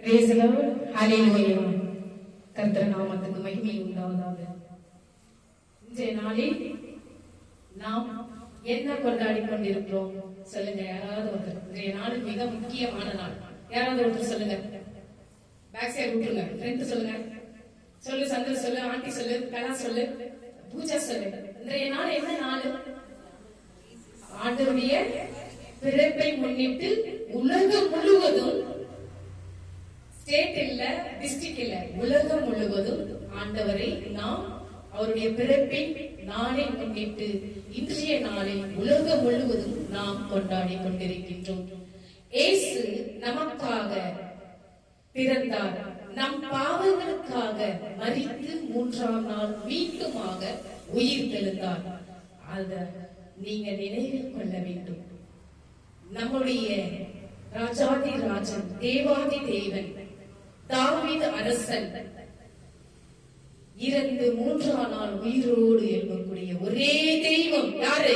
Praise the Lord. Hallelujah. கர்த்தர் நாமத்துக்கு மகிமை உண்டாவதாக. இன்றைய நாளில் நாம் என்ன கொண்டாடி கொண்டிருக்கிறோம் சொல்லுங்க. யாராவது ஒருத்தர். இன்றைய நாள் மிக முக்கியமான நாள். யாராவது ஒருத்தர் சொல்லுங்க. பேக் சைடு விட்டுருங்க. ஃப்ரெண்ட் சொல்லுங்க. சொல்லு, சந்திர சொல்லு, ஆண்டி சொல்லு, கலா சொல்லு, பூஜா சொல்லு. இன்றைய நாள் என்ன நாள்? ஆண்டவருடைய பிறப்பை முன்னிட்டு உலகம் முழுவதும், ஸ்டேட் இல்ல, டிஸ்ட்ரிக்ட் இல்ல, உலகம் முழுவதும் ஆண்டவரை நாம் அவருடைய பிறப்பின் நாளை முன்னிட்டு இன்றைய நாளில் உலகம் முழுவதும் நாம் கொண்டாடி கொண்டிருக்கின்றோம். இயேசு நமக்காக பிறந்தார், நம் பாவங்களுக்காக மரித்து 3ஆம் நாள் மீண்டுமாக உயிர் தெழுந்தார். அத நீங்க நினைவில் கொள்ள வேண்டும். நம்முடைய ராஜாதி ராஜன், தேவாதி தேவன், தாவீது அரசன் இறந்து 3ஆம் நாள் உயிரோடு எழும்பக்கூடிய ஒரே தெய்வம் யாரு?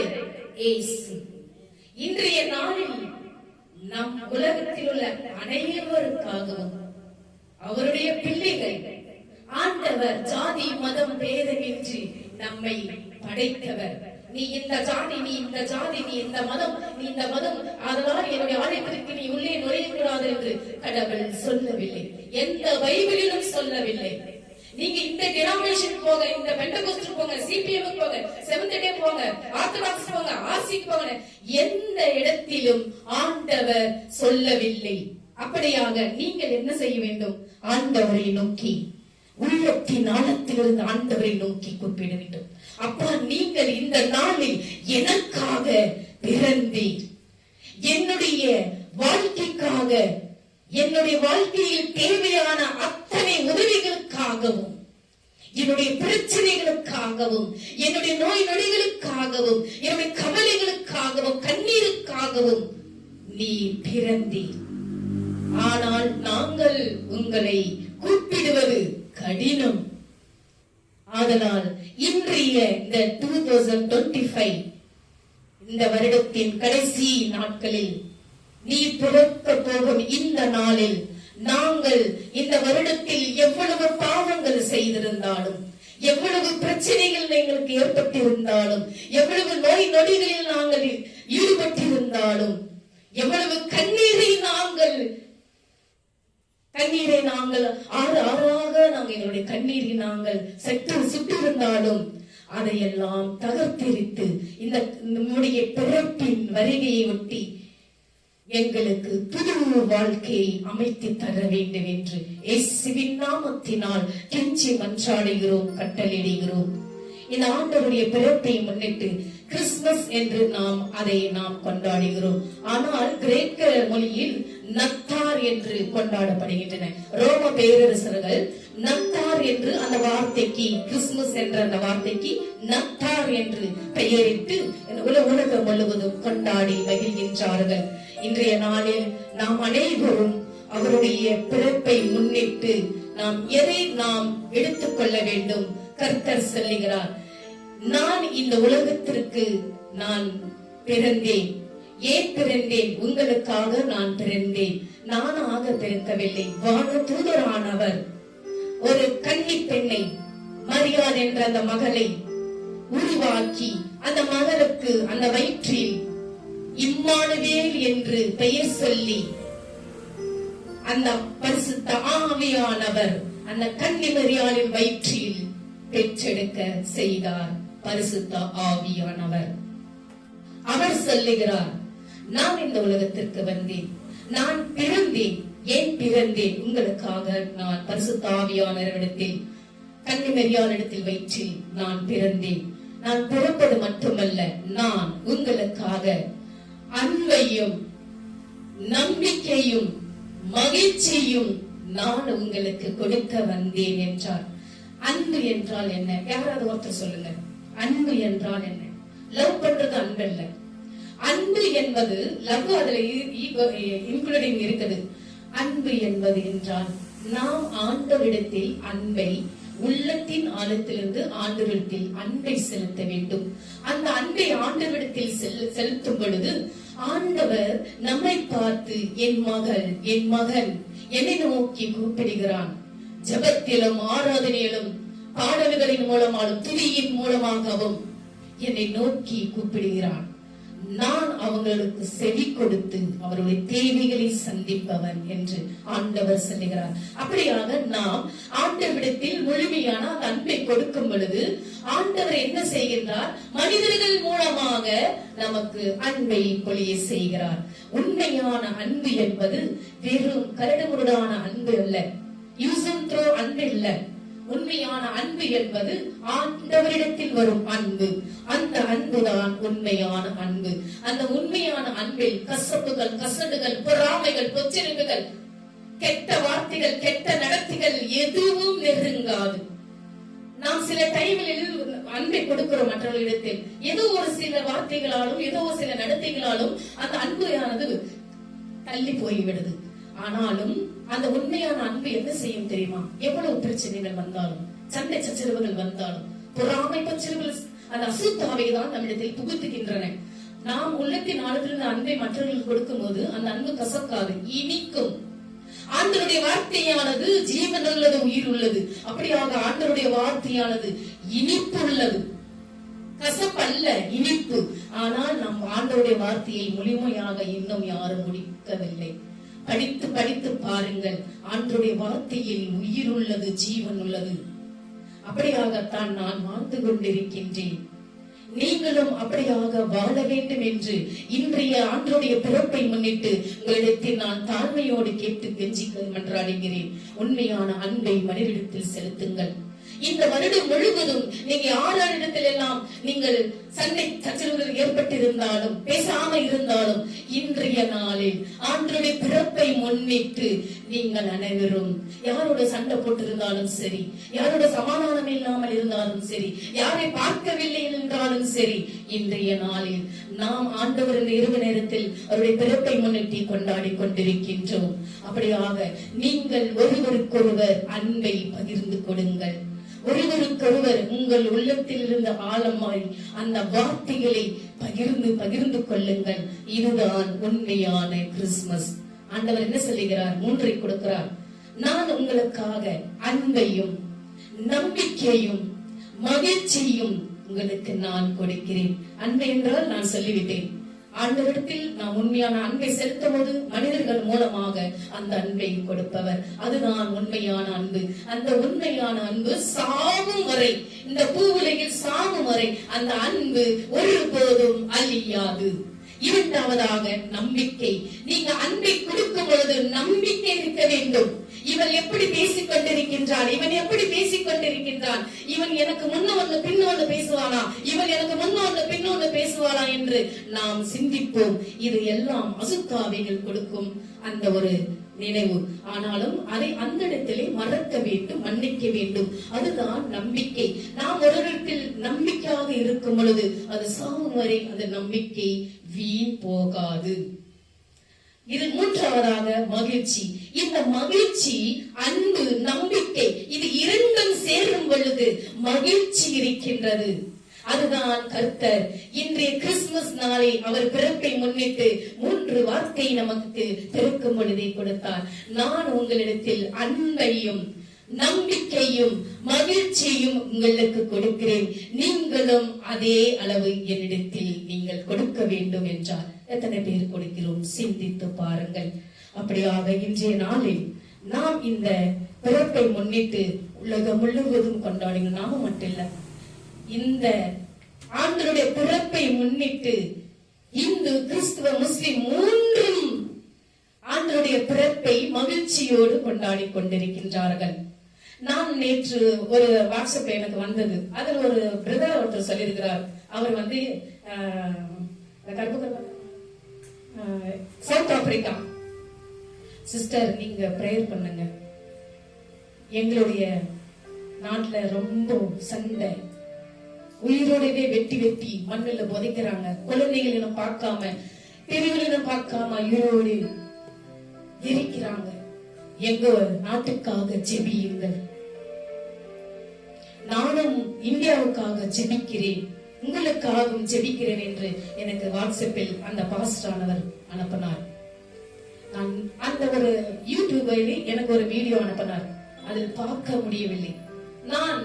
இயேசு. இன்றைய நாளில் நம் உலகத்தில் உள்ள அனைவருக்காகவும் அவருடைய பிள்ளைகள், ஆண்டவர் ஜாதி மதம் பேதமின்றி நம்மை படைத்தவர். நீ இந்த ஜாதி, நீ இந்த ஜாதி, நீ இந்த மதம், நீ இந்த மதம், அதனால் என்னுடைய ஆலயத்திற்கு நீ உள்ளே நுழையக்கூடாது என்று கடவுள் சொல்லவில்லை. எந்த பைபிளிலும் சொல்லவில்லை. நீங்க இந்த டினாமினேஷன் போங்க, இந்த பெண்டகோஸ்டல் போங்க, சிபிஎம் போங்க, செவன்த் டே போங்க, ஆர்த்தடாக்ஸ் போங்க, ஆர்சிக்கு போங்க, எந்த இடத்திலும் ஆண்டவர் சொல்லவில்லை. அப்படியாக நீங்கள் என்ன செய்ய வேண்டும்? ஆண்டவரை நோக்கி, உள்ளத்தின் ஆழத்திலிருந்து ஆண்டவரை நோக்கி கூப்பிட வேண்டும். அப்பா, நீங்கள் இந்த நாளில் எனக்காக பிறந்தீர், என்னுடைய வாழ்க்கைக்காக, என்னுடைய வாழ்க்கையில் தேவையான அத்தனை உதவிகளுக்காகவும், என்னுடைய பிரச்சனைகளுக்காகவும், என்னுடைய நோய் நொடிகளுக்காகவும், என்னுடைய கவலைகளுக்காகவும், கண்ணீருக்காகவும் நீ பிறந்தீர். ஆனால் நாங்கள் உங்களை கூப்பிடுவது கடினம். அதனால் இன்றைய இந்த 2025 இந்த வருடத்தின் கடைசி நாட்களில், நீ பிறக்க போகும் இந்த நாளில், நாங்கள் இந்த வருடத்தில் எவ்வளவு பாவங்கள் செய்திருந்தாலும், எவ்வளவு பிரச்சனைகள் எங்களுக்கு ஏற்பட்டிருந்தாலும், எவ்வளவு நோய் நொடிகளில் நாங்கள் ஈடுபட்டிருந்தாலும், எவ்வளவு கண்ணீரை நாங்கள் ஆறாக எங்களுடைய கண்ணீரை நாங்கள் சுட்டிருந்தாலும், அதையெல்லாம் தகர்த்தெரித்து இந்த நம்முடைய பிறப்பின் வருகையை ஒட்டி எங்களுக்கு புது வாழ்க்கையை அமைத்து தர வேண்டும் என்று இயேசுவின் நாமத்தினால் கெஞ்சி மன்றாடுகிறோம், கட்டளையிடுகிறோம். இந்த ஆண்டவருடைய பிறப்பை முன்னிட்டு கிறிஸ்துமஸ் என்று அதை நாம் கொண்டாடுகிறோம். ஆனால் கிரேக்க மொழியில் நத்தார் என்று கொண்டாடப்படுகின்றன. ரோம பேரரசர்கள் நத்தார் என்று அந்த வார்த்தைக்கு, கிறிஸ்துமஸ் என்ற அந்த வார்த்தைக்கு நத்தார் என்று பெயரிட்டு உலகம் முழுவதும் கொண்டாடி மகிழ்கின்றார்கள். இன்றைய நாளில் நாம் அனைவரும் அவருடைய பிறப்பை முன்னிட்டு எதை நாம் எடுத்துக்கொள்ள வேண்டும்? கர்த்தர் சொல்லுகிறார், நான் இந்த உலகத்திற்கு நான் பிறந்தேன். ஏன் பிறந்தேன்? உங்களுக்காக நான் பிறந்தேன். நானாக பிறக்கவில்லை. வான தூதரானவர் ஒரு கன்னி பெண்ணை, மரியாள் என்ற அந்த மகளை உருவாக்கி, அந்த மகளுக்கு அந்த வயிற்றில் இம்மானுவேல் என்று பெயர் சொல்லி, அந்த பரிசுத்த ஆவியானவர் அந்த கன்னி மரியாளின் வயிற்றில் பெற்றெடுக்க செய்தார். பரிசுத்த ஆவியானவர் அவர் சொல்லுகிறார், நான் இந்த உலகத்திற்கு வந்தேன், நான் பிறந்தேன். ஏன் பிறந்தேன்? உங்களுக்காக நான் பரிசுத்த ஆவியானவரிடத்தில், கன்னி மரியாளிடத்தில் வயிற்றில் நான் பிறந்தேன். நான் பிறப்பது மட்டுமல்ல, நான் உங்களுக்காக அன்பையும் நம்பிக்கையும் மகிழ்ச்சியும் நான் உங்களுக்கு கொடுக்க வந்தேன் என்றார். அன்பு என்றால் என்ன? யாராவது ஒருத்தர் சொல்லுங்க. அன்பு என்றால் என்ன? லவ் பண்றது அன்பு இல்ல. அன்பு என்பது லவ், அதுல இன்க்ளூடிங் இருக்குது. அன்பு என்பது என்றால் நாம் ஆண்டவரிடத்தில் அன்பை, உள்ளத்தின் ஆழத்திலிருந்து ஆண்டவரிடத்தில் அன்பை செலுத்த வேண்டும். அந்த அன்பை ஆண்டவரிடத்தில் செலுத்தும் பொழுது ஆண்டவர் நம்மை பார்த்து என் மகள் என் மகன் என்னை நோக்கி கூப்பிடுகிறான். ஜெபத்திலும் ஆராதனையிலும் பாடல்களின் மூலமாகவும் துதியின் மூலமாகவும் என்னை நோக்கி கூப்பிடுகிறான். நான் அவங்களுக்கு செவி கொடுத்து அவருடைய தேவைகளை சந்திப்பவன் என்று ஆண்டவர் சொல்லுகிறார். அப்படியாக நாம் ஆண்டவரிடத்தில் முழுமையான அன்பை கொடுக்கும் பொழுது ஆண்டவர் என்ன செய்கின்றார்? மனிதர்கள் மூலமாக நமக்கு அன்பை பொழிய செய்கிறார். உண்மையான அன்பு என்பது வெறும் கரடுமுரடான அன்பு அல்ல, யூஸ் அண்ட் த்ரோ அன்பு இல்ல. உண்மையான அன்பு என்பது ஆண்டவரிடத்தில் வரும் அன்பு. அந்த அன்புதான் உண்மையான அன்பு. அந்த உண்மையான அன்பில் கசப்புகள், கசடுகள், பொறாமைகள், பொச்சரிப்புகள், கெட்ட வார்த்தைகள், கெட்ட நடத்தைகள் எதுவும் நெருங்காது. நாம் சில டைமில் அன்பை கொடுக்கிறோம் மற்றவர்களிடத்தில். ஏதோ ஒரு சில வார்த்தைகளாலும் ஏதோ ஒரு சில நடத்தைகளாலும் அந்த அன்புயானது தள்ளி போய்விடுது. ஆனாலும் அந்த உண்மையான அன்பு என்ன செய்யும் தெரியுமா? எவ்வளவு பிரச்சனைகள் வந்தாலும், சண்டை சச்சரவுகள் வந்தாலும், பொறாமை பச்சரவுகள், அந்த அசுத்தாவை தான் நம்மிடத்தில் புகுத்துகின்றன. நாம் உள்ளத்தின் ஆழத்திலிருந்து அன்பை மற்றவர்களுக்கு கொடுக்கும் போது அந்த அன்பு கசக்காது, இனிக்கும். ஆண்டவருடைய வார்த்தையானது ஜீவன் உள்ளது, உயிர் உள்ளது. அப்படியாக ஆண்டவருடைய வார்த்தையானது இனிப்பு உள்ளது, கசப்பல்ல, இனிப்பு. ஆனால் நம் ஆண்டவருடைய வார்த்தையை முழுமையாக இன்னும் யாரும் முடிக்கவில்லை. படித்து படித்து பாருங்கள், ஆண்டவருடைய வார்த்தையில் உயிர் உள்ளது, ஜீவன் உள்ளது. அப்படியாகத்தான் நான் வாழ்ந்து கொண்டிருக்கின்றேன். நீங்களும் அப்படியாக வாழ வேண்டும் என்று இன்றைய ஆண்டவருடைய பிறப்பை முன்னிட்டு உங்களிடத்தில் நான் தாழ்மையோடு கேட்டு கெஞ்சி மன்றாடுகிறேன். உண்மையான அன்பை மனிதரிடத்தில் செலுத்துங்கள். இந்த வருடம் முழுவதும் நீங்க யாரிடத்தில் எல்லாம் நீங்கள் சண்டை சச்சரவுகள் ஏற்பட்டிருந்தாலும், பேசாம இருந்தாலும், இன்றைய நாளில் ஆண்டவருடைய பிறப்பை முன்னிட்டு நீங்கள் அனைவரும் யாரோட சண்டை போட்டிருந்தாலும் சரி, யாரோட சமாதானம் இல்லாமல் இருந்தாலும் சரி, யாரை பார்க்கவில்லை என்றாலும் சரி, இன்றைய நாளில் நாம் ஆண்டவர் இந்த இரவு நேரத்தில் அவருடைய பிறப்பை முன்னிட்டு கொண்டாடி கொண்டிருக்கின்றோம். அப்படியாக நீங்கள் ஒருவருக்கொருவர் அன்பை பகிர்ந்து கொடுங்கள். ஒருவருக்கொருவர் உங்கள் உள்ளத்தில் இருந்த ஆழமாய் அந்த வார்த்தைகளை பகிர்ந்து கொள்ளுங்கள். இதுதான் உண்மையான கிறிஸ்துமஸ். ஆண்டவர் என்ன சொல்லுகிறார்? 3 கொடுக்கிறார். நான் உங்களுக்காக அன்பையும் நம்பிக்கையும் மகிழ்ச்சியும் உங்களுக்கு நான் கொடுக்கிறேன். அன்பை என்றால் நான் சொல்லிவிட்டேன். ஆண்டவரிடத்தில் நாம் உண்மையான அன்பை செலுத்தும் போது மனிதர்கள் மூலமாக அந்த அன்பை கொடுப்பவர். அதுதான் உண்மையான அன்பு. அந்த உண்மையான அன்பு சாவும் வரை, இந்த பூவுலகில் சாவும் வரை அந்த அன்பு ஒருபோதும் அழியாது. இரண்டாவதாக நம்பிக்கை. நீங்க அன்பை கொடுக்கும் பொழுது நம்பிக்கை இருக்க வேண்டும். இவன் எப்படி பேசிக் கொண்டிருக்கின்றான், இவன் எப்படி பேசிக் கொண்டிருக்கின்றான், இவன் எனக்கு முன்ன ஒண்ணு பின்ன ஒண்ணு பேசுவானா, இவன் எனக்கு முன்ன ஒண்ணு பின்ன ஒண்ணு பேசுவானா என்று நாம் சிந்திப்போம். இது எல்லாம் அசுத்தாவிகள் கொடுக்கும் அந்த ஒரு நினைவு. ஆனாலும் அதை அந்த இடத்திலே மறக்க வேண்டும், மன்னிக்க வேண்டும். அதுதான் நம்பிக்கை. நாம் ஒரு இடத்தில் நம்பிக்கையாக இருக்கும் பொழுது அது சாகும் வரை அந்த நம்பிக்கை வீண் போகாது. இது மூன்றாவதாக மகிழ்ச்சி. இந்த மகிழ்ச்சி, அன்பு, நம்பிக்கை, இது இரண்டும் சேரும் பொழுது மகிழ்ச்சி இருக்கின்றது. அதுதான் கர்த்தர் இன்றைய கிறிஸ்துமஸ் நாளை அவர் பிறப்பை முன்னிட்டு 3 வார்த்தை நமக்கு திறக்கும் பொழுதே கொடுத்தார். நான் உங்களிடத்தில் அன்பையும் நம்பிக்கையும் மகிழ்ச்சியும் உங்களுக்கு கொடுக்கிறேன், நீங்களும் அதே அளவு என்னிடத்தில் நீங்கள் கொடுக்க வேண்டும் என்றார். எத்தனை பேர் கொடுக்கிறோம்? சிந்தித்து பாருங்கள். அப்படியாக இன்றைய நாளில் நாம் இந்த பிறப்பை முன்னிட்டு உலகம் முழுவதும் கொண்டாடினோம். நாம மட்டும் இல்ல, இந்த ஆண்டவருடைய பிறப்பை முன்னிட்டு இந்து, கிறிஸ்துவ, முஸ்லிம் 3 ஆண்டவருடைய பிறப்பை மகிழ்ச்சியோடு கொண்டாடி கொண்டிருக்கின்றார்கள். நான் நேற்று ஒரு வாட்ஸ்அப் எனக்கு வந்தது. அதில் ஒரு பிரதர் ஒருத்தர் சொல்லியிருக்கிறார். அவர் வந்து சவுத் ஆப்பிரிக்கா. சிஸ்டர், நீங்க பிரேயர் பண்ணுங்க. எங்களுடைய நாட்டுல ரொம்ப சண்டை, உயிரோடவே வெட்டி வெட்டி மண்ணில புதைக்கிறாங்க. குழந்தைகளிடம் பார்க்காம, பெரியவர்களிடம் பார்க்காம உயிரோடு எரிக்கிறாங்க. எங்க நாட்டுக்காக ஜெபியுங்கள். நானும் இந்தியாவுக்காக ஜெபிக்கிறேன். உங்களுக்காகவும் ஜெபிக்கிறேன் என்று எனக்கு வாட்ஸ்அப்பில் அந்த பாஸ்டரானவர் அனுப்பினார். நான் அந்த ஒரு யூடியூபில் எனக்கு ஒரு வீடியோ அனுப்பினார். அதில் பார்க்க முடியவில்லை. நான்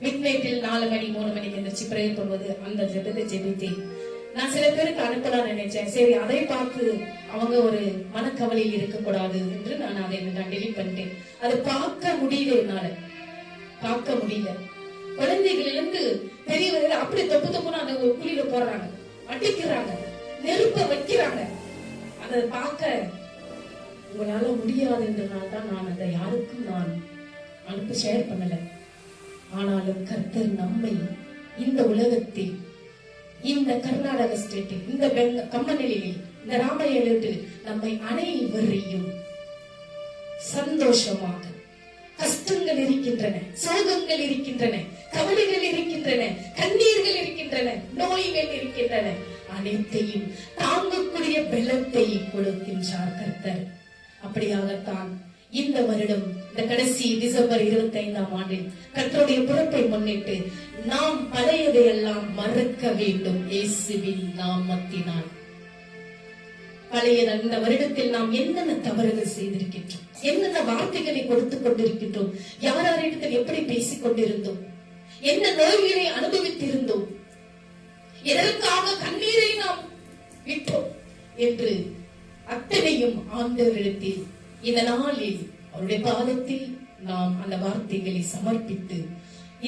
மிட் நைட்டில் 4 மணி 3 மணிக்கு எந்திரிச்சு பிரேயர் பண்ணுவது அந்த ஜெபத்தை ஜெபித்தேன். நான் சில பேருக்கு அனுப்பலாம் நினைச்சேன். சரி, அதை பார்த்து அவங்க ஒரு மனக்கவலையில் இருக்கக்கூடாது என்று நான் அதை டெலிட் பண்ணிட்டேன். அதை பார்க்க முடியல, என்னால பார்க்க முடியல. குழந்தைகளிலிருந்து பெரியவர்கள் அப்படி தொப்பு தொப்புன்னு அந்த குழியில போடுறாங்க, அடிக்கிறாங்க, நெருப்ப வைக்கிறாங்க. அதை பார்க்க உங்களால முடியாது என்றனால தான் நான் அதை யாருக்கும் நான் அனுப்பி ஷேர் பண்ணல. ஆனாலும் கர்த்தர் நம்மை இந்த உலகத்தில், இந்த கர்நாடக ஸ்டேட்டில், இந்த கம்மநிலையில், இந்த ராமயத்தில் நம்மை அனைவரையும் சந்தோஷமாக, கஷ்டங்கள் இருக்கின்றன, சோகங்கள் இருக்கின்றன, கவலைகள் இருக்கின்றன, கண்ணீர்கள் இருக்கின்றன, நோய்கள் இருக்கின்றன, அனைத்தையும் தாங்கக்கூடிய பலத்தை கொடுக்கின்றார் கர்த்தர். அப்படியாகத்தான் இந்த வருடம், இந்த கடைசி டிசம்பர் 25ஆம் ஆண்டில் கர்த்தருடைய பிறப்பை முன்னிட்டு நாம் பழையதையெல்லாம் மறக்க வேண்டும் இயேசுவின் நாமத்தினால். பழைய இந்த வருடத்தில் நாம் என்னென்ன தவறுகள் செய்திருக்கின்றோம், என்னென்ன வார்த்தைகளை கொடுத்துக் கொண்டிருக்கின்றோம், யாரிடத்தில் எப்படி பேசிக் கொண்டிருந்தோம், என்ன நோய்களை அனுபவித்திருந்தோம், எதற்காக கண்ணீரை நாம் விட்டோம் என்று அத்தனையும் ஆண்டவரிடத்தில் இந்த நாளில் அவருடைய பாதத்தில் நாம் அந்த வார்த்தைகளை சமர்ப்பித்து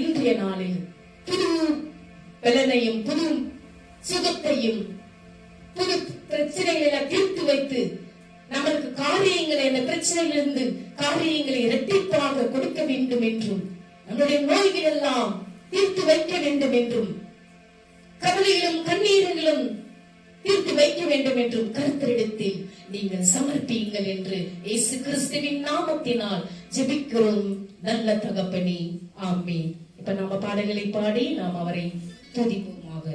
இன்றைய நாளில் புது பலனையும் புது சுகத்தையும் புது பிரச்சனைகளை தீர்த்து வைத்து நம்மளுக்கு காரியங்களை, அந்த பிரச்சனையிலிருந்து காரியங்களை இரட்டிப்பாக கொடுக்க வேண்டும் என்றும், நம்முடைய நோய்கள் எல்லாம் தீர்த்து வைக்க வேண்டும் என்றும், கவலைகளும் கண்ணீர்களும் தீர்த்து வைக்க வேண்டும் என்றும் கர்த்தரிடத்தில் நீங்கள் சமர்ப்பியுங்கள் என்று இயேசு கிறிஸ்துவின் நாமத்தினால் ஜெபிக்கிறோம் நல்ல தகப்பனே, ஆமென். இப்ப நாம பாடல்களை பாடி நாம் அவரை துதிப்போமாக.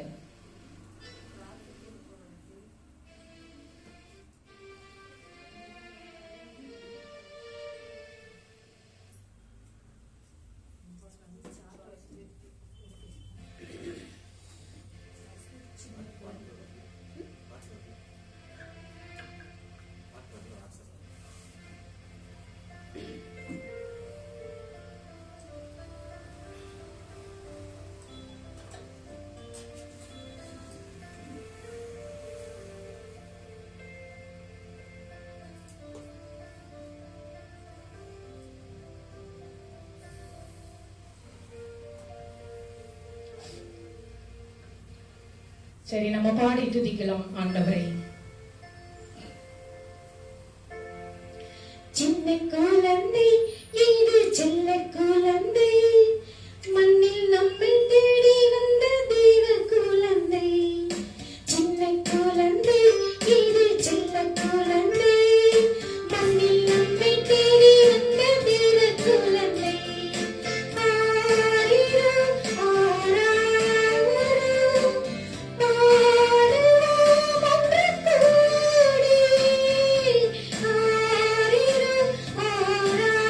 சரி, நம்ம பாடி துதிக்கலாம் ஆண்டவரை. சின்ன குழந்தை, இது சின்ன குழந்தை, மண்ணில் நம்மை தேடி வந்த தெய்வ குழந்தை. சின்ன குழந்தை, இது சின்ன குழந்தை, மண்ணில் நம்மை தேடி வந்த தெய்வ குழந்தை. ஆரா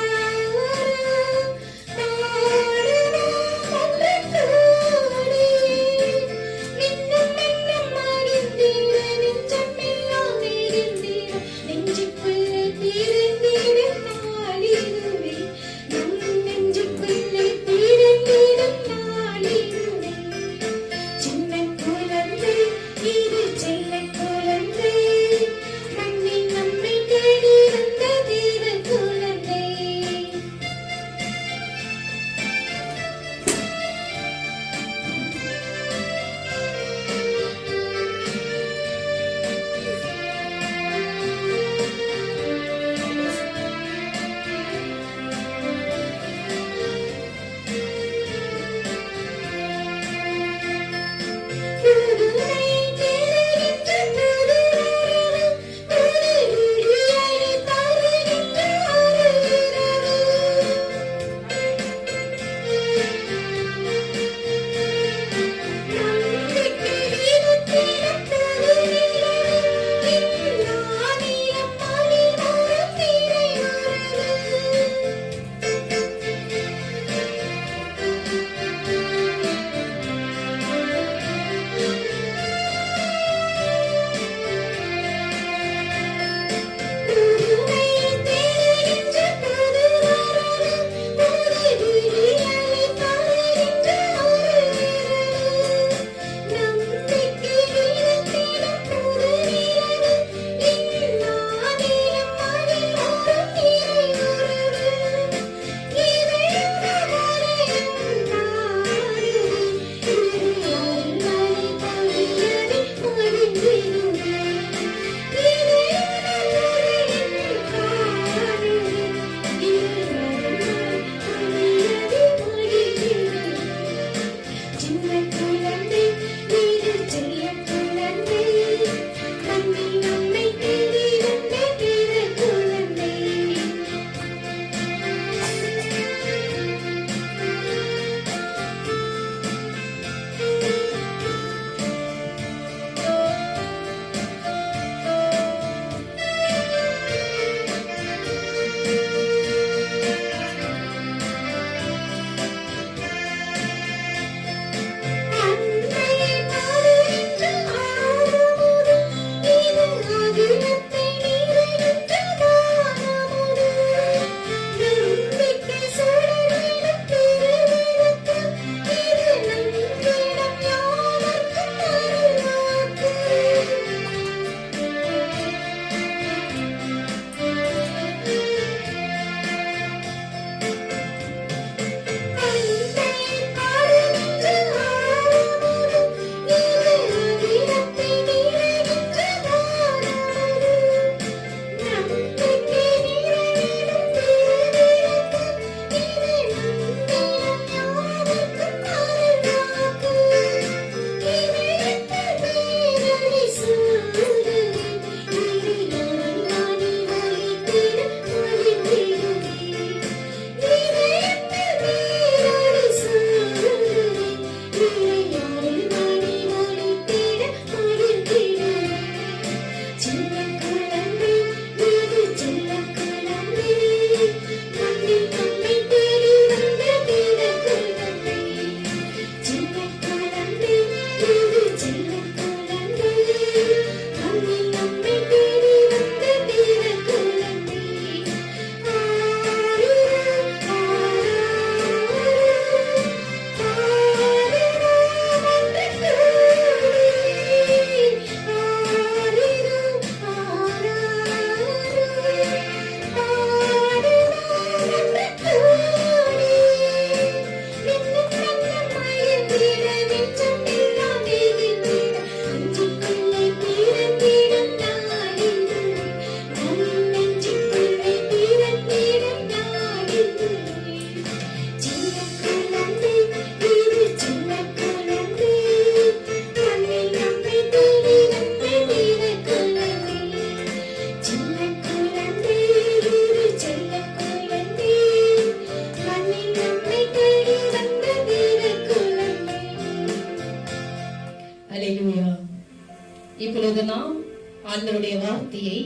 வார்த்தையை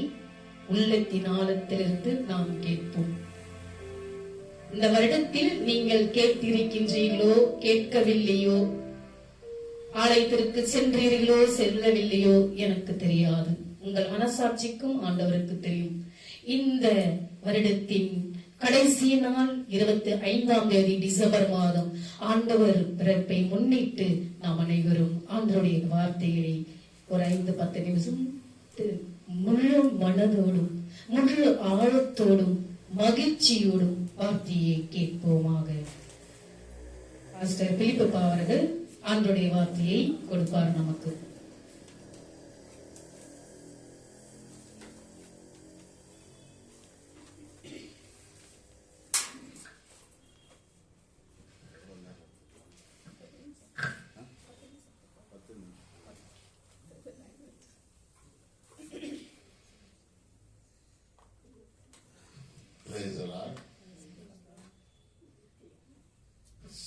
உள்ளத்தின் ஆழத்திலிருந்து நாம் கேட்போம். இந்த வருடத்தில் நீங்கள் கேட்டிருக்கின்றீர்களோ கேட்கவில்லையோ, ஆலயத்திற்கு சென்றீர்களோ செல்லவில்லையோ எனக்கு தெரியாது. உங்கள் மனசாட்சிக்கும் ஆண்டவருக்கு தெரியும். இந்த வருடத்தின் கடைசி நாள் 25ஆம் தேதி டிசம்பர் மாதம் ஆண்டவர் பிறப்பை முன்னிட்டு நாம் அனைவரும் ஆண்டவருடைய வார்த்தைகளை ஒரு 5-10 நிமிஷம் முழு மனதோடும் முழு ஆழத்தோடும் மகிழ்ச்சியோடும் வார்த்தையை கேட்போமாக. பாஸ்டர் பிலிப்பு அவர்கள் ஆண்டவருடைய வார்த்தையை கொடுப்பார் நமக்கு.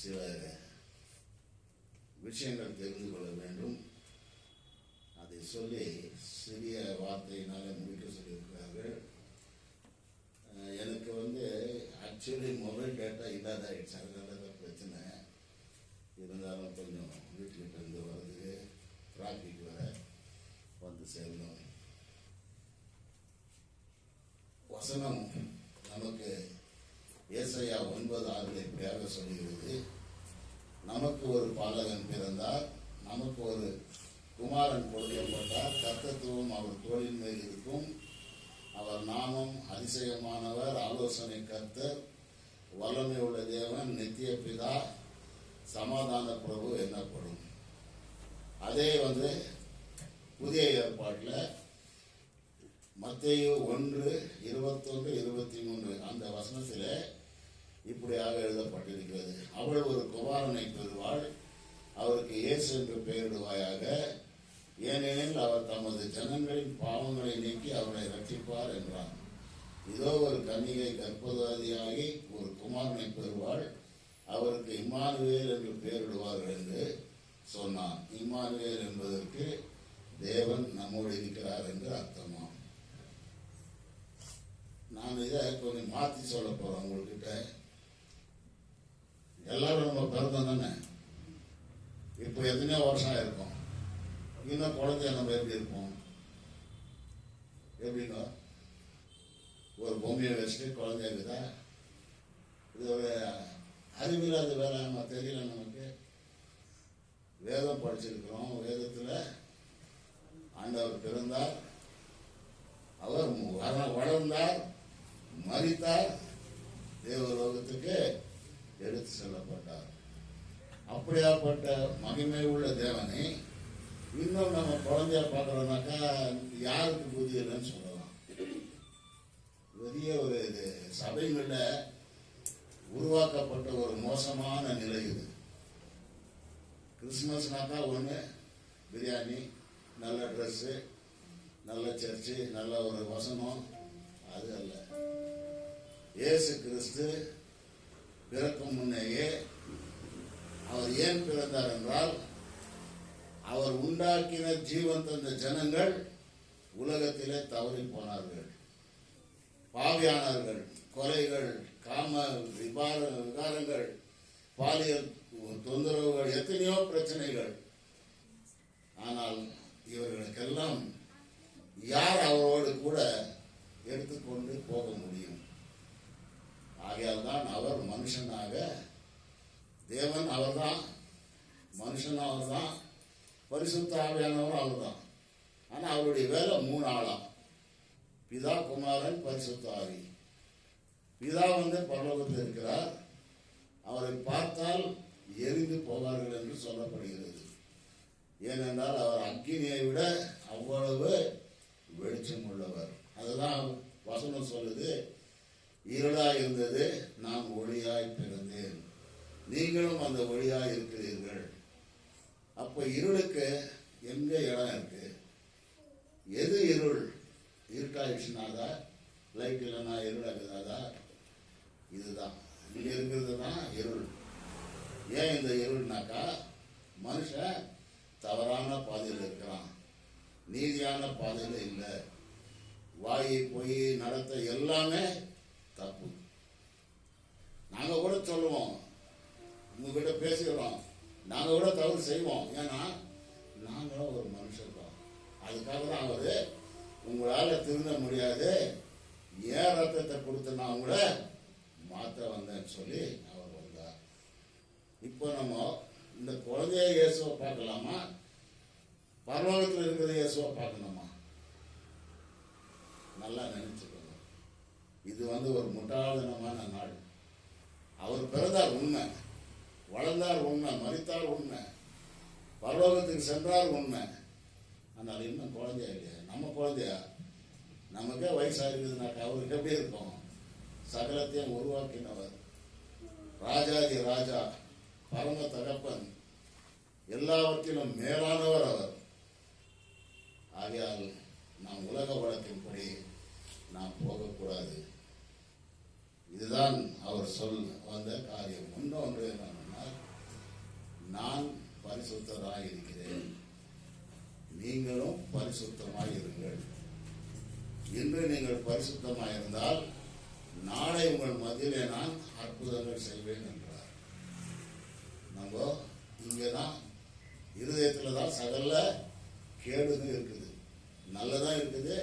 சில விஷயங்கள் தெரிந்து கொள்ள வேண்டும். அதை சொல்லி சிறிய வார்த்தையினால முடிக்க சொல்லியிருக்கிறார்கள். எனக்கு ஆக்சுவலி மொபைல் டேட்டா இல்லாத ஆயிடுச்சு. அதனால தான் பிரச்சனை. இருந்தாலும் கொஞ்சம் வீட்டுக்கிட்ட இருந்து வர்றதுக்கு டிராஃபிக் வர வந்து சேரணும். வசனம் நமக்கு ஏசாயா 9:6 இப்படியாக சொல்லுகிறது, நமக்கு ஒரு பாலகன் பிறந்தார், நமக்கு ஒரு குமாரன் கொடுக்கப்பட்டார், கர்த்தத்துவம் அவர் தோளின் மேல் இருக்கும், அவர் நாமம் அதிசயமானவர், ஆலோசனை கர்த்தர், வல்லமை உள்ள தேவன், நித்திய பிதா, சமாதான பிரபு என்னப்படும். அதே புதிய ஏற்பாட்டில் மத்தேயு 1:21-23 அந்த வசனத்தில் இப்படியாக எழுதப்பட்டிருக்கிறது, அவள் ஒரு குமாரனை பெறுவாள், அவருக்கு இயேசு என்று பெயரிடுவாயாக, ஏனெனில் அவர் தமது ஜனங்களின் பாவங்களை நீக்கி அவரை ரட்சிப்பார் என்றார். இதோ ஒரு கன்னிகை கர்ப்பவதியாகி ஒரு குமாரனை பெறுவாள், அவருக்கு இம்மானுவேல் என்று பெயரிடுவார்கள் என்று சொன்னார். இம்மானுவேல் என்பதற்கு தேவன் நம்மோடு இருக்கிறார் என்று அர்த்தமா. நான் இதை கொஞ்சம் மாற்றி சொல்ல போறேன் உங்கள்கிட்ட. எல்லாரும் நம்ம பிறந்தோம் தானே, இப்போ எத்தனையோ வருஷம் இருக்கும். இன்னும் குழந்தைய நம்ம எப்படி இருப்போம்? எப்படின்னா ஒரு பொம்மையை வச்சுட்டு குழந்தைய இருக்குதா? இது ஒரு அறிவியல், அது வேற நம்ம தெரியல. நமக்கு வேதம் படிச்சிருக்கிறோம். வேதத்தில் ஆண்டவர் பிறந்தார், அவர் வளர்ந்தார், மரித்தார், தேவலோகத்துக்கு எடுத்து செல்லப்பட்டார். அப்படியாப்பட்ட மகிமை உள்ள தேவனை இன்னும் நம்ம குழந்தையா பார்க்கறோம்னாக்கா யாருக்கு புத்தி இல்லைன்னு சொல்லலாம். பெரிய ஒரு இது சபைகளில் உருவாக்கப்பட்ட ஒரு மோசமான நிலை இது. கிறிஸ்துமஸ்னாக்கா ஒன்று பிரியாணி, நல்ல ட்ரெஸ்ஸு, நல்ல சர்ச்சு, நல்ல ஒரு வசனம், அது அல்ல. இயேசு கிறிஸ்து பிறக்கும் முன்னேயே அவர் ஏன் பிறந்தார் என்றால், அவர் உண்டாக்கின ஜீவன் தந்த ஜனங்கள் உலகத்திலே தவறி போனார்கள், பாவியானார்கள், கொலைகள், காம விகாரங்கள், பாலியல் தொந்தரவுகள், எத்தனையோ பிரச்சனைகள். ஆனால் இவர்களுக்கெல்லாம் யார் அவரோடு கூட எடுத்துக்கொண்டு போக முடியும்? ஆகையால் தான் அவர் மனுஷனாக, தேவன் அவர்தான், மனுஷன் அவர்தான், பரிசுத்த ஆவியானவரும் அவர்தான். ஆனால் அவருடைய வேலை 3 ஆளாம்: பிதா, குமாரன், பரிசுத்த ஆவி. பிதா பரலோகத்தில் இருக்கிறார், அவரை பார்த்தால் எரிந்து போவார்கள் என்று சொல்லப்படுகிறது. ஏனென்றால் அவர் அக்கினியை விட அவ்வளவு வெளிச்சம் உள்ளவர். அதுதான் வசனம் சொல்லுது, இருளாய் இருந்தது, நான் ஒளியாய் பிறந்தேன், நீங்களும் அந்த ஒளியாய் இருக்கிறீர்கள். அப்ப இருளுக்கு எங்க இடம் இருக்கு? எது இருள்? இருட்டாயிடுச்சுனாதா? லைட் இல்லைன்னா இருளாகுதாதா? இதுதான், இங்க இருக்கிறது தான் இருள். ஏன் இந்த இருள்னாக்கா, மனுஷன் தவறான பாதையில் இருக்கிறான், நீதியான பாதையில் இல்லை. வாயை பொய் நடத்த எல்லாமே தப்பு. நாங்க கூட சொல்லுவோம், உங்ககிட்ட பேசுகிறோம், நாங்க கூட தவறு செய்வோம். ஏன்னா நாங்களும் ஒரு மனுஷன் தான். அதுக்காக தான் அவரு உங்களால திருந்த முடியாது, ஏன் ரத்தத்தை கொடுத்து நான் உங்களை மாற்ற வந்தேன்னு சொல்லி அவர் வந்தார். இப்போ நம்ம இந்த குழந்தைய இயேசுவை பார்க்கலாமா, பரலோகத்தில் இருக்கிற இயேசுவை பார்க்கணுமா? நல்லா நினைச்சுக்கோங்க. இது ஒரு முட்டாள்தனமான நாள். அவர் பிறந்தார் உண்மை, வளர்ந்தார் உண்மை, மரித்தார் உண்மை, பரலோகத்துக்கு சென்றார் உண்மை. ஆனால் இன்னும் குழந்தையா இல்லையா? நம்ம குழந்தையா? நமக்கே வயசா இருக்குதுனாக்கா அவருக்கு எப்படி இருக்கும்? சகலத்தையும் உருவாக்கினவர், ராஜாதி ராஜா, பரம தகப்பன், எல்லாவற்றிலும் மேலானவர் அவர். ஆகையால் நாம் உலக வழக்கின்படி நாம் போகக்கூடாது. இதுதான் அவர் சொல் வந்த காரியம். இன்னொன்று என்னன்னா, நான் பரிசுத்தராய் இருக்கிறேன், நீங்களும் பரிசுத்தமாய் இருங்கள். இன்று நீங்கள் பரிசுத்தமாய் இருந்தால் நாளை உங்கள் மத்தியிலே நான் அற்புதங்கள் செய்வேன் என்றார். நம்ம இங்கதான் இருதயத்துல தான் சகல கேடுகள் இருக்குது. நல்லதான் இருக்குது,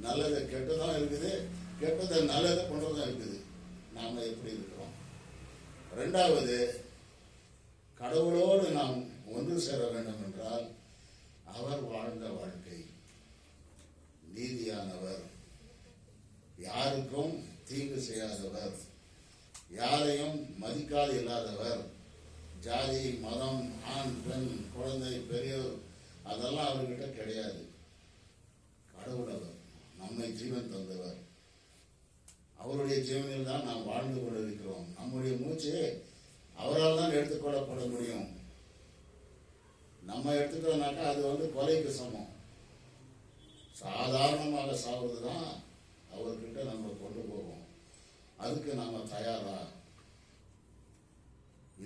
நல்லது கெட்டதான் இருக்குது, கெட்டதை நல்லதை கொண்டதான் இருக்குது. நாம எப்படி இருக்கிறோம்? இரண்டாவது, கடவுளோடு நாம் ஒன்று சேர வேண்டும் என்றால் அவர் வாழ்ந்த வாழ்க்கை நீதியானவர், யாருக்கும் தீங்கு செய்யாதவர், யாரையும் மதிக்காது இல்லாதவர், ஜாதி மதம் ஆண் பெண் குழந்தை பெரியோர் அதெல்லாம் அவர்கிட்ட கிடையாது. கடவுள் அவர், நம்மை ஜீவன் தந்தவர், அவருடைய ஜீவனில் தான் நாம் வாழ்ந்து கொண்டிருக்கிறோம். நம்முடைய மூச்சு அவரால் தான் எடுத்துக்கொள்ளப்பட முடியும். நம்ம எடுத்துட்டோம்னாக்கா அது கொலைக்கு சமம். சாதாரணமாக சாவது தான் அவர்கிட்ட நம்ம கொண்டு போவோம். அதுக்கு நாம தயாரா?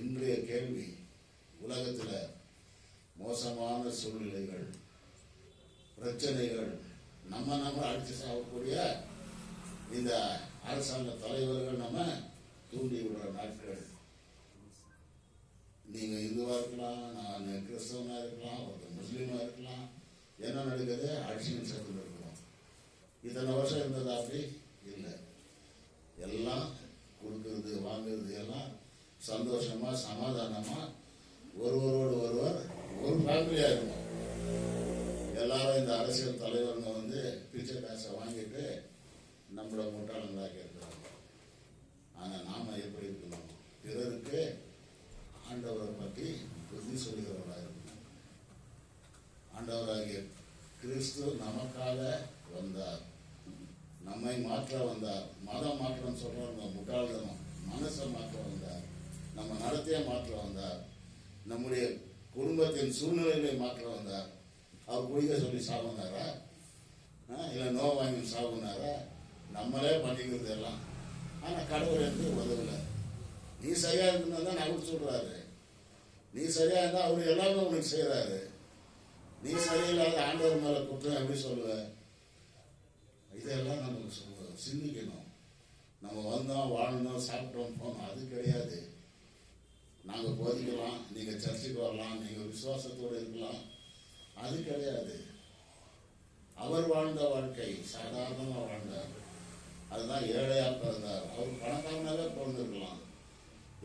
இன்றைய கேள்வி, உலகத்துல மோசமான சூழ்நிலைகள், பிரச்சனைகள், நம்ம அடிச்சு சாகக்கூடிய இந்த அரசாங்க தலைவர்கள் நம்ம தூண்டி விடுற நாட்கள். நீங்க இந்துவா இருக்கலாம், நான் கிறிஸ்தவனா இருக்கலாம், ஒரு முஸ்லீமா இருக்கலாம், என்ன நடக்குது? அடிச்சுன்னு சேர்த்து இருக்கிறோம். இத்தனை வருஷம் இருந்தது அப்படி இல்லை. எல்லாம் கொடுக்கறது வாங்குறது எல்லாம் சந்தோஷமா சமாதானமா ஒருவரோடு ஒருவர் ஒரு ஃபேமிலியா இருக்கும். எல்லாரும் இந்த அரசியல் தலைவருங்க பிச்சை காசை வாங்கிட்டு நம்மள முட்டாளங்களாக இருக்கிறாங்க. ஆனா நாம எப்படி இருக்கணும்? பிறருக்கு ஆண்டவரை பற்றி புத்தி சொல்லுகிறவர்களாக இருக்கணும். ஆண்டவராகிய கிறிஸ்து நமக்காக வந்தார், நம்மை மாற்ற வந்தார். மதம் மாற்றம் சொல்றாங்க முட்டாள்தனம். மனசை மாற்ற வந்தார், நம்ம நடத்தையை மாற்ற வந்தார், நம்முடைய குடும்பத்தின் சூழ்நிலைகளை மாற்ற வந்தார். அவர் குடிக்க சொல்லி சாப்பினாரா? இல்லை நோய் வாங்கி சாப்பினாரா? நம்மளே பண்ணிக்கிறது எல்லாம். ஆனா கடவுள் எனக்கு உதவல. நீ சரியா இருந்தா தான் அவர் சொல்றாரு, நீ சரியா இருந்தா அவர் எல்லாமே உனக்கு செய்யறாரு. நீ சரியில்லாத ஆண்டவர் மேல குற்றம் எப்படி சொல்லுவ? இதெல்லாம் நமக்கு சிந்திக்கணும். நம்ம வந்தோம், வாழ்ந்தோம், சாப்பிட்டோம், போனோம், அது கிடையாது. நாங்க போதிக்கலாம், நீங்க சர்ச்சுக்கு வரலாம், நீங்க விசுவாசத்தோடு இருக்கலாம், அது கிடையாது. அவர் வாழ்ந்த வாழ்க்கை சாதாரணமா வாழ்ந்தார். அதுதான் ஏழையா பிறந்தார். அவர் பணக்காரனாவே பிறந்திருக்கலாம்.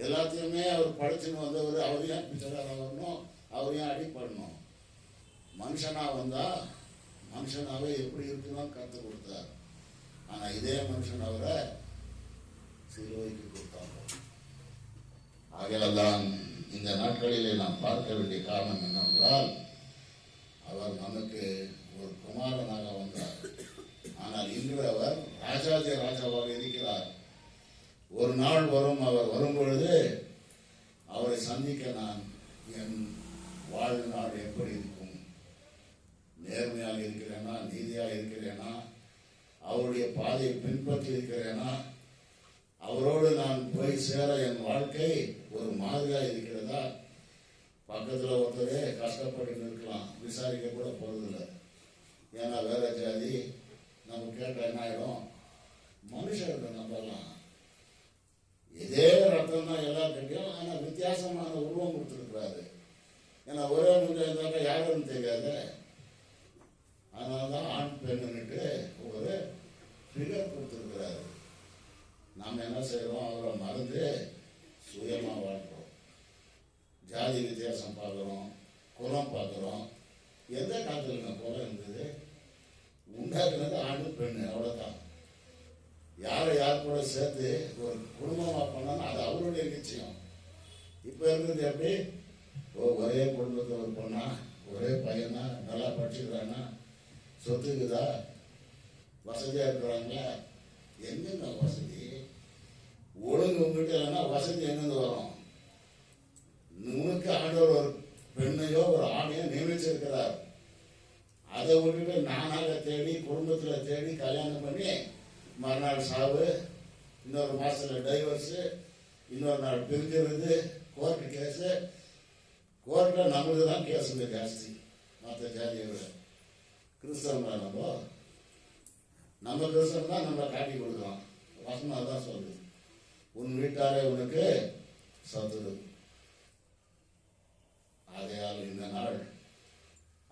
எல்லாத்தையுமே அவர் படிச்சுன்னு வந்தவர். அவர் ஏன் பிச்சைக்காரா வரணும்? அவர் ஏன் அடிப்படணும்? மனுஷனா வந்தா மனுஷனாவே எப்படி இருக்கணும் கற்றுக் கொடுத்தார். ஆனா இதே மனுஷன் அவரை சிலுவைக்கு கொடுத்தாங்க. ஆகையால்தான் இந்த நாட்களிலே நாம் பார்க்க வேண்டிய காரணம் என்னவென்றால், அவர் நமக்கு ஒரு குமாரனாக வந்தார். ஆனால் இன்று அவர் ராஜாதி ராஜாவாக இருக்கிறார். ஒரு நாள் வரும், அவர் வரும் பொழுது அவரை சந்திக்க நான் என் வாழ்நாள் எப்படி இருக்கும்? நேர்மையாக இருக்கிறேனா? நீதியாக இருக்கிறேனா? அவருடைய பாதையை பின்பற்றி இருக்கிறேனா? அவரோடு நான் போய் சேர என் வாழ்க்கை ஒரு மாதிரியா இருக்கிறதா? பக்கத்துல ஒருத்தரே கஷ்டப்பட்டு இருக்கலாம், விசாரிக்க கூட போறதில்லை. ஏன்னா வேற ஜாதி, நம்ம கேட்டால் என்ன ஆகிடும்? மனுஷர்கள் நம்பலாம். இதே ரத்தம் தான் எல்லாத்துக்கிட்டையும், ஆனால் வித்தியாசமான உருவம் கொடுத்துருக்குறாரு. ஏன்னா ஒரே முறை இருந்தாக்கா யாருன்னு தெரியாது. அதனால தான் ஆண் பெண்ணுன்னுட்டு ஒரு ஃபிகர் கொடுத்துருக்குறாரு. நாம் என்ன செய்கிறோம்? அவரை மறந்து சுயமாக வாழ்கிறோம். ஜாதி வித்தியாசம் பார்க்குறோம், குலம் பார்க்குறோம். எந்த காலத்தில் குலம் இருந்தது? உண்டாக்குனது ஆண் பெண்ணு, அவ்வளோதான். யாரை யார் கூட சேர்த்து ஒரு குடும்பமாக பண்ணாலும் அது அவருடைய நிச்சயம். இப்போ இருக்கிறது எப்படி? ஒரே குடும்பத்தில் ஒரு பொண்ணா, ஒரே பையனா, நல்லா படிச்சுக்கிறானா, சொத்துக்குதா, வசதியாக இருக்கிறாங்களா? எங்கெங்க வசதி? ஒழுங்கு உங்ககிட்ட இல்லைன்னா வசதி எங்கேருந்து வரும்? உனக்கு ஆண்டவர் ஒரு பெண்ணையோ ஒரு ஆணையோ நியமிச்சிருக்கிறார். அதை விட்டுட்டு நானாக தேடி குடும்பத்தில் தேடி கல்யாணம் பண்ணி மறுநாள் சாவு, இன்னொரு மாதத்தில் டைவர்ஸு, இன்னொரு நாள் பிரிக்கிறது, கோர்ட்டு கேஸு. கோர்ட்டில் நம்மளுக்கு தான் கேஸுங்க ஜாஸ்தி மற்ற ஜாதியை விட. கிறிஸ்தவன் நம்ம கிறிஸ்தவன் தான் நம்மளை காட்டி கொடுக்குறோம். வசனம் தான் சொல்லுது, உன் வீட்டாரே உனக்கு சத்துரு. ஆகையால் இந்த நாள்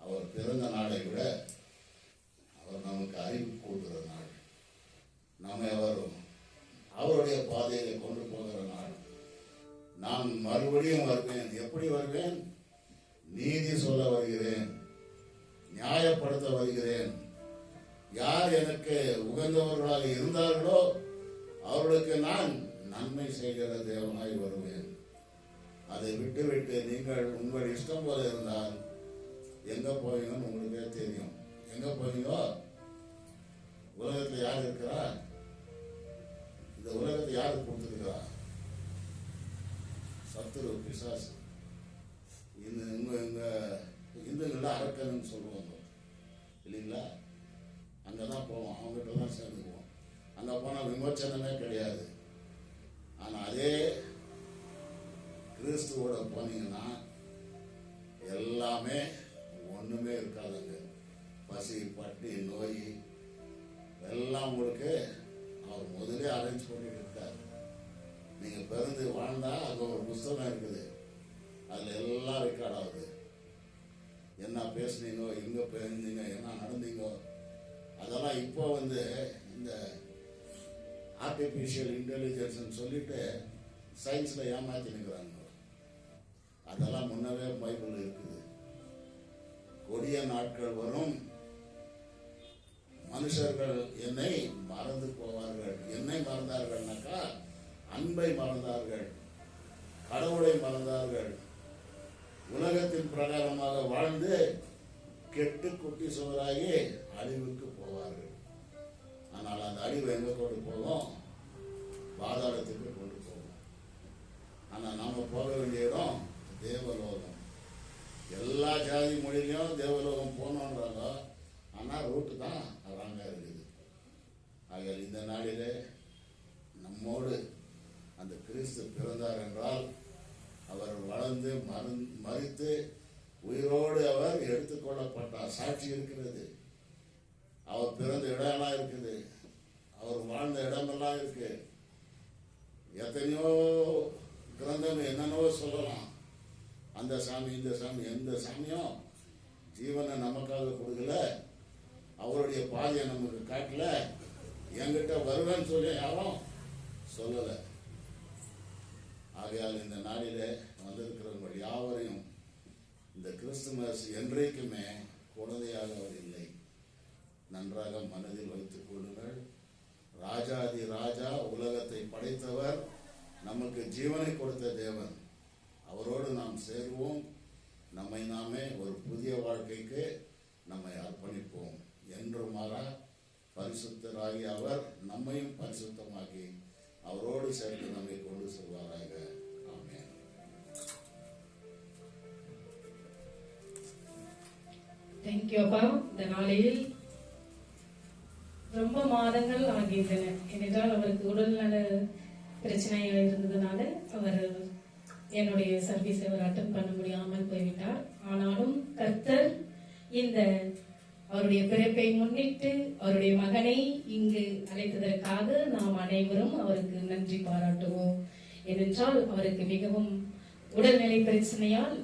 அவர் பிறந்த நாளை விட அவர் நமக்கு அறிவு கொடுக்கிற நாள். நம்மை அவருடைய பாதையில கொண்டு போகிற நாள். நான் மறுபடியும் வருவேன். எப்படி வருவேன்? நீதி சொல்ல வருகிறேன், நியாயப்படுத்த வருகிறேன். யார் எனக்கு உகந்தவர்களாக இருந்தார்களோ அவர்களுக்கு நான் நன்மை செய்கிற தேவனாய் வருவேன். அதை விட்டு நீங்கள் உங்கள் இஷ்டம் போல இருந்தால் எங்க போவீங்கன்னு உங்களுக்கே தெரியும். எங்க போவீங்கோ? உலகத்தில் யார் இருக்கிறா? இந்த உலகத்தை யாருக்கு கொடுத்துருக்கிறா? சத்துரு, பிசாசு. இங்க இந்துங்கள அரக்கன்னு சொல்லுவாங்க இல்லைங்களா? அங்கதான் போவோம், அவங்ககிட்ட தான் சேர்ந்துக்குவோம். அங்க போனா விமோச்சனமே கிடையாது. ஆனா அதே கிறிஸ்துவோட போனீங்கன்னா எல்லாமே ஒண்ணுமே இருக்காதுங்க. பசி, பட்டி, நோய் எல்லாம் உங்களுக்கு அவர் முதலே அரேஞ்ச் பண்ணிட்டு இருக்காரு. நீங்க பிறந்து வாழ்ந்தா அங்க ஒரு புஸ்தகம் இருக்குது, அதுல எல்லாம் ரெக்கார்ட் ஆகுது. என்ன பேசுனீங்க, எங்க பேசுனீங்க, என்ன நடந்தீங்க, அதெல்லாம் இப்போ இந்த ஆர்டிபிஷியல் இன்டெலிஜென்ஸ் சொல்லிட்டு சயின்ஸ்ல ஏமாத்தி நிற்கிறாங்க. அதெல்லாம் முன்னவே பைபிள் இருக்குது. கொடிய நாட்கள் வரும், மனுஷர்கள் என்னை மறந்து போவார்கள். என்னை மறந்தார்கள்னாக்கா அன்பை மறந்தார்கள், கடவுளை மறந்தார்கள், உலகத்தின் பிரகாரமாக வாழ்ந்து கெட்டு குட்டி சுவராகி அழிவுக்கு போவார்கள். ஆனால் அந்த அழிவு எங்க கொண்டு போகும்? பாதாளத்துக்கு கொண்டு போகும். ஆனா நாம போக வேண்டிய இடம் தேவலோகம். எல்லா ஜாதி மொழியிலையும் தேவலோகம் போனோன்றாங்க. ஆனா ரூட்டு தான் ராங்கா இருக்குது. ஆக இந்த நாளிலே நம்மோடு அந்த கிறிஸ்து பிறந்தார் என்றால் அவர் வளர்ந்து மரித்து உயிரோடு அவர் எடுத்துக்கொள்ளப்பட்டார். சாட்சி இருக்கிறது. அவர் பிறந்த இடம்லாம் இருக்குது, அவர் வாழ்ந்த இடமெல்லாம் இருக்கு. எத்தனையோ கிரந்தம் என்னென்னவோ சொல்லலாம். அந்த சாமி, இந்த சாமி, எந்த சாமியும் ஜீவனை நமக்காக கொடுக்கல, அவருடைய பாதையை நமக்கு காட்டல, என்கிட்ட வருவேன்னு சொல்லி யாரும் சொல்லல. ஆகையால் இந்த நாளிலே வந்திருக்கிறவங்க யாவரையும் இந்த கிறிஸ்துமஸ் என்றைக்குமே குழந்தையாக அவர் இல்லை. நன்றாக மனதில் வைத்துக் கொள்ளுங்கள். ராஜாதி ராஜா, உலகத்தை படைத்தவர், நமக்கு ஜீவனை கொடுத்த தேவன். அவரோடு நாம் சேருவோம். நம்மை நாமே ஒரு புதிய வாழ்க்கைக்கு நம்மை அர்ப்பணிப்போம். என்று மாறா பரிசுத்தராகி அவர் நம்மையும் பரிசுத்தமாக்கி அவரோடு சேர்த்து நம்மை கொண்டு செல்வாராக. ஆமென். தேங்க்யூ அப்பா. இந்த நாளில் ரொம்ப மாதங்கள் ஆகின்றன. ஏனென்றால் அவருக்கு உடல்நல பிரச்சனையாக இருந்ததுனால அவர் என்னுடைய சர்வீஸ் அவர் அட்டன் பண்ண முடியாமல் போய்விட்டார். ஆனாலும் கர்த்தர் இந்த அவருடைய பிறப்பை முன்னிட்டு அவருடைய மகனை இங்கு அழைத்ததற்காக நாம் அனைவரும் அவருக்கு நன்றி பாராட்டுவோம். ஏனென்றால் அவருக்கு மிகவும் உடல்நிலை பிரச்சனையால்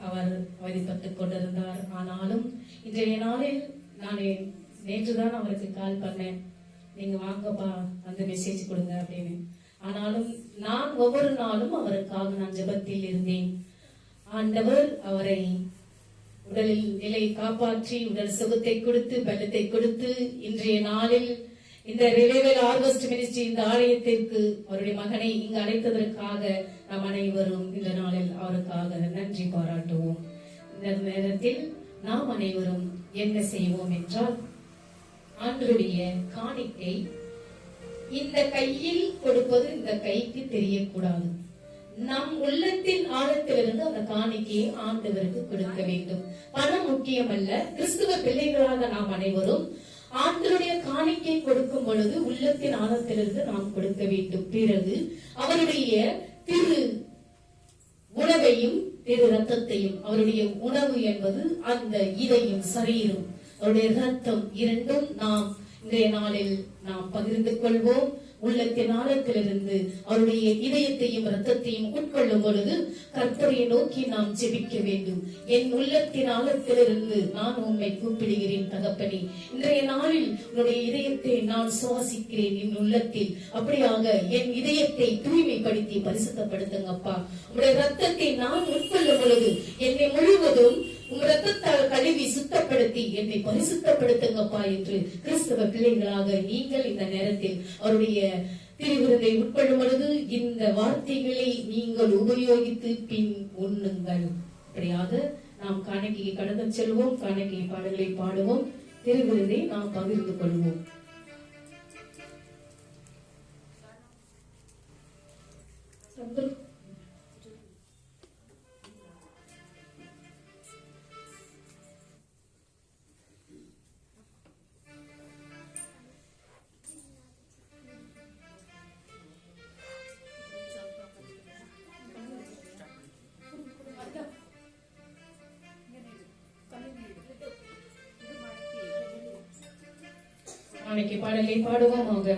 அவர் அவதிப்பட்டுக் கொண்டிருந்தார். ஆனாலும் இன்றைய நாளில் நான் நேற்றுதான் அவருக்கு கால் பண்ணேன், நீங்க வாங்கப்பா வந்து மெசேஜ் கொடுங்க அப்படின்னு. ஆனாலும் நான் ஒவ்வொரு நாளும் அவருக்காக நான் ஜெபத்தில் இருந்தேன். ஆண்டவர் அவரை உடலில் நிலை காப்பாற்றி உடல் சுகத்தை கொடுத்து பலத்தை கொடுத்து இன்றைய நாளில் இந்த ரிவைவல் ஹார்வெஸ்ட் மினிஸ்ட்ரி இந்த ஆலயத்திற்கு அவருடைய மகனை இங்கு அழைத்ததற்காக நாம் அனைவரும் இந்த நாளில் அவருக்காக நன்றி பாராட்டுவோம். இந்த நேரத்தில் நாம் அனைவரும் என்ன செய்வோம் என்றால், ஆண்டவருடைய காணிக்கை இந்த கையில் கொடுப்பது இந்த கைக்கு தெரியக்கூடாது. நம் உள்ளத்தின் ஆழத்திலிருந்து அந்த காணிக்கையை ஆண்டவருக்கு கொடுக்க வேண்டும். பணம் முக்கியமல்ல. கிறிஸ்துவ பிள்ளைகளாக நாம் அனைவரும் ஆண்டவருடைய காணிக்கை கொடுக்கும் பொழுது உள்ளத்தின் ஆழத்திலிருந்து நாம் கொடுக்க வேண்டும். பிறகு அவருடைய திரு உணவையும் திரு ரத்தத்தையும், அவருடைய உணவு என்பது அந்த இதயம் சரீரம், அவருடைய ரத்தம் இரண்டும் நாம் இன்றைய நாளில் நாம் பகிர்ந்து கொள்வோம். உள்ளத்தின் ஆழத்திலிருந்து அவருடைய இதயத்தையும் ரத்தத்தையும் உட்கொள்ளும் பொழுது கர்த்தரை நோக்கி நாம் ஜெபிக்க வேண்டும். என் உள்ளத்தின் ஆழத்திலிருந்து நான் உம்மை கூப்பிடுகிறேன் தகப்பனே, இன்றைய நாளில் உன்னுடைய இதயத்தை நான் சுவாசிக்கிறேன் என் உள்ளத்தில். அப்படியாக என் இதயத்தை தூய்மைப்படுத்தி பரிசுத்தப்படுத்துங்கப்பா. உங்களுடைய ரத்தத்தை நான் உட்கொள்ளும் பொழுது என்னை முழுவதும் உங்க ரத்தத்தால் கழுவி சுத்தப்படுத்தி என்னை பரிசுத்தப்படுத்துங்கப்பா என்று கிறிஸ்தவ பிள்ளைகளாக நீங்கள் இந்த நேரத்தில் அவருடைய திருவிருந்தை உட்கொள்ளும் பொழுது இந்த வார்த்தைகளை நீங்கள் உபயோகித்து பின் உண்ணுங்கள். அப்படியாக நாம் காணிக்கையை கடந்து செல்வோம். காணிக்கை பாடல்களை பாடுவோம். திருவிருந்தை நாம் பகிர்ந்து கொள்வோம். காணிக்கை பாடலை பாடுவோமாக.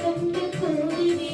கண்டு கோடினே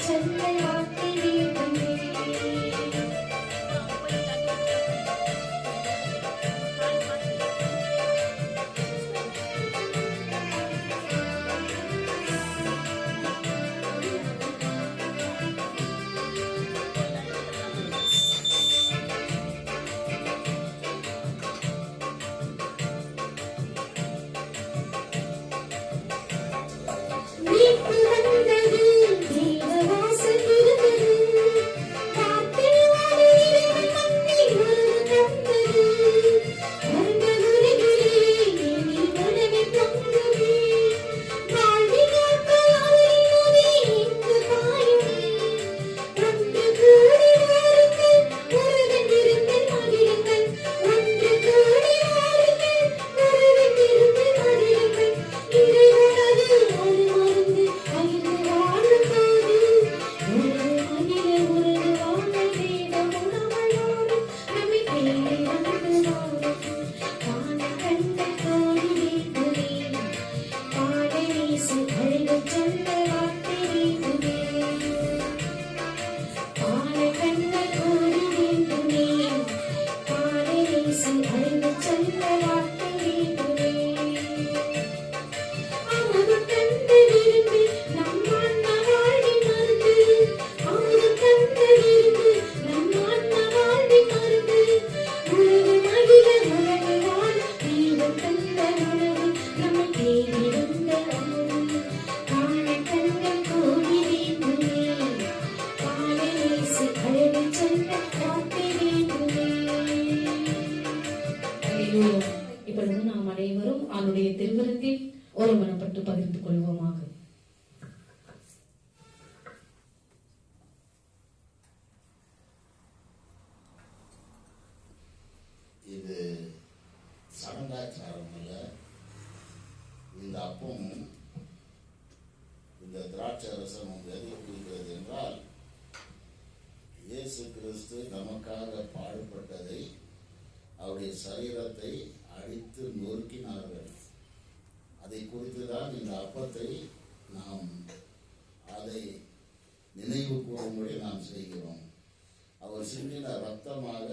சொல்ல வார்த்தை வேண்டுமே. மீட்பு வந்தது, தேவவாசல் இருந்தது, காத்திருவாடு இறைவன் மண்ணில் உறவு தந்தது. வந்த உலகிலே நீ உணவை பொங்குமே, வாழ்வின் நாட்கள் அவரின் நதி இங்கு பாயுமே. ஒன்று கூடி வாருங்கள், ஒருவன் விருந்தில் மகிழுங்கள். ஒன்று கூடி வாருங்கள், ஒருவன் விருந்தில் மகிழுங்கள். இறைவனது ஒரு மருந்து அகில வாழும் போது, உறவு மகிழ உறவு வாழ வேத உணவளோடு நம்மை தேடி வந்து வாழும். காண கண்கள் கோடி வேண்டுமே, பாட வீசு அழகு சொல்ல வார்த்தை வேண்டுமே. பாட கண்கள் கோடி வேண்டுமே, பாட வீசு அழகு சொல்ல வார்த்தை வேண்டுமே. அமுது தந்த விருந்து நம் ஆன்மா வாழ்வின் மருந்து. அமுது தந்த விருந்து நம் ஆன்மா வாழ்வின் மருந்து. உறவு மகிழ உறவு வாழ் தெய்வம் தந்த உணவு நம்மை தேடி வந்த அமுது. காண கண்கள் கோடி வேண்டுமே, பாட வீசு அழகு சொல்ல வார்த்தை வேண்டுமே. அல்லேலூயா. இப்பொழுது நாம் அனைவரும் அவருடைய திருவிருந்தில் ஒருமனப்பட்டு பகிர்ந்து கொள்வோமாக. இது சடங்காச்சாரம் அல்ல. இந்த அப்பமும் இந்த திராட்சை ரசமும் எதை குறிக்கிறது என்றால், இயேசு கிறிஸ்து நமக்காக பாடுபட்டதை, அவருடைய சரீரத்தை அடித்து நொறுக்கினார்கள். அதை குறித்துதான் இந்த அப்பத்தை நாம் அதை நினைவு கூறும்படி நாம் செய்கிறோம். அவர் சிந்தின ரத்தமாக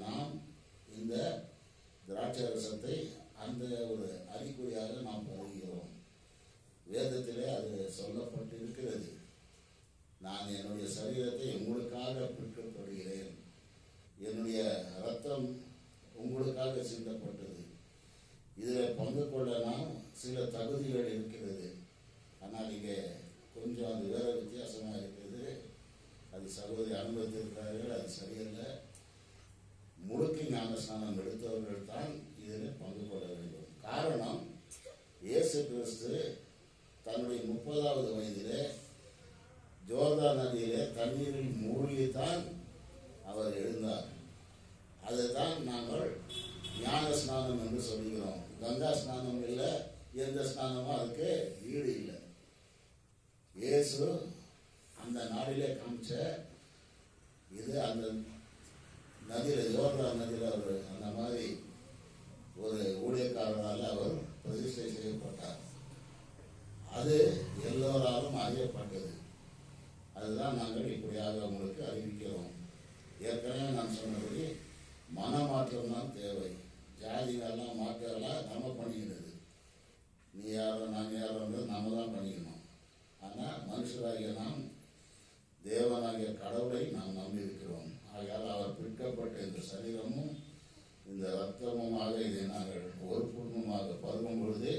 நாம் இந்த திராட்சை ரசத்தை அந்த ஒரு அறிகுறியாக நாம் பருகிறோம். வேதத்திலே அது சொல்லப்பட்டிருக்கிறது. நான் என்னுடைய சரீரத்தை உங்களுக்காக பிற்கப்படுகிறேன், என்னுடைய ரத்தம் உங்களுக்காக சிந்தப்பட்டது. இதில் பங்கு கொள்ள நாம் சில தகுதிகள் இருக்கிறது. ஆனால் இங்கே கொஞ்சம் அது வேற வித்தியாசமாக இருக்கிறது. அது சகோதரி அனுமதித்திருக்கிறார்கள், அது சரியல்ல. முழுக்க ஞானஸ்நானம் எடுத்தவர்கள் தான் இதில் பங்கு கொள்ள வேண்டும். காரணம், இயேசு கிறிஸ்து தன்னுடைய 30வது வயதிலே ஜோர்தான் நதியிலே தண்ணீரில் மூழ்கித்தான் அவர் எழுந்தார். அதுதான் நாங்கள் ஞான ஸ்நானம் என்று சொல்கிறோம். கங்கா ஸ்நானம் இல்லை, எந்த ஸ்நானமும் அதுக்கு ஈடு இல்லை. இயேசு அந்த நாளிலே காமிச்ச இது அந்த நதியில், யோர்தான் நதியில் அவர் அந்த மாதிரி ஒரு ஊழியக்காரரால் அவர் பிரதிஷ்டை செய்யப்பட்டார். அது எல்லோராலும் அறியப்பட்டது. அதுதான் நாங்கள் இப்படியாக உங்களுக்கு அறிவிக்கிறோம். ஏற்கனவே நான் சொன்னபடி மனமாற்றம் தான் தேவை. ஜாதிகள்லாம் மாற்றலாம் நம்ம பண்ணிக்கிறது. நீ யாரோ நான் யாரோன்றது நம்ம தான் பண்ணிக்கணும். ஆனால் மனுஷராகிய நாம் தேவனாகிய கடவுளை நாம் நம்பியிருக்கிறோம். ஆகையால் அவர் பிற்கப்பட்ட இந்த சரீரமும் இந்த இரத்தமுமாக இதை நாங்கள் ஒரு குடும்பமாக பருகும் பொழுது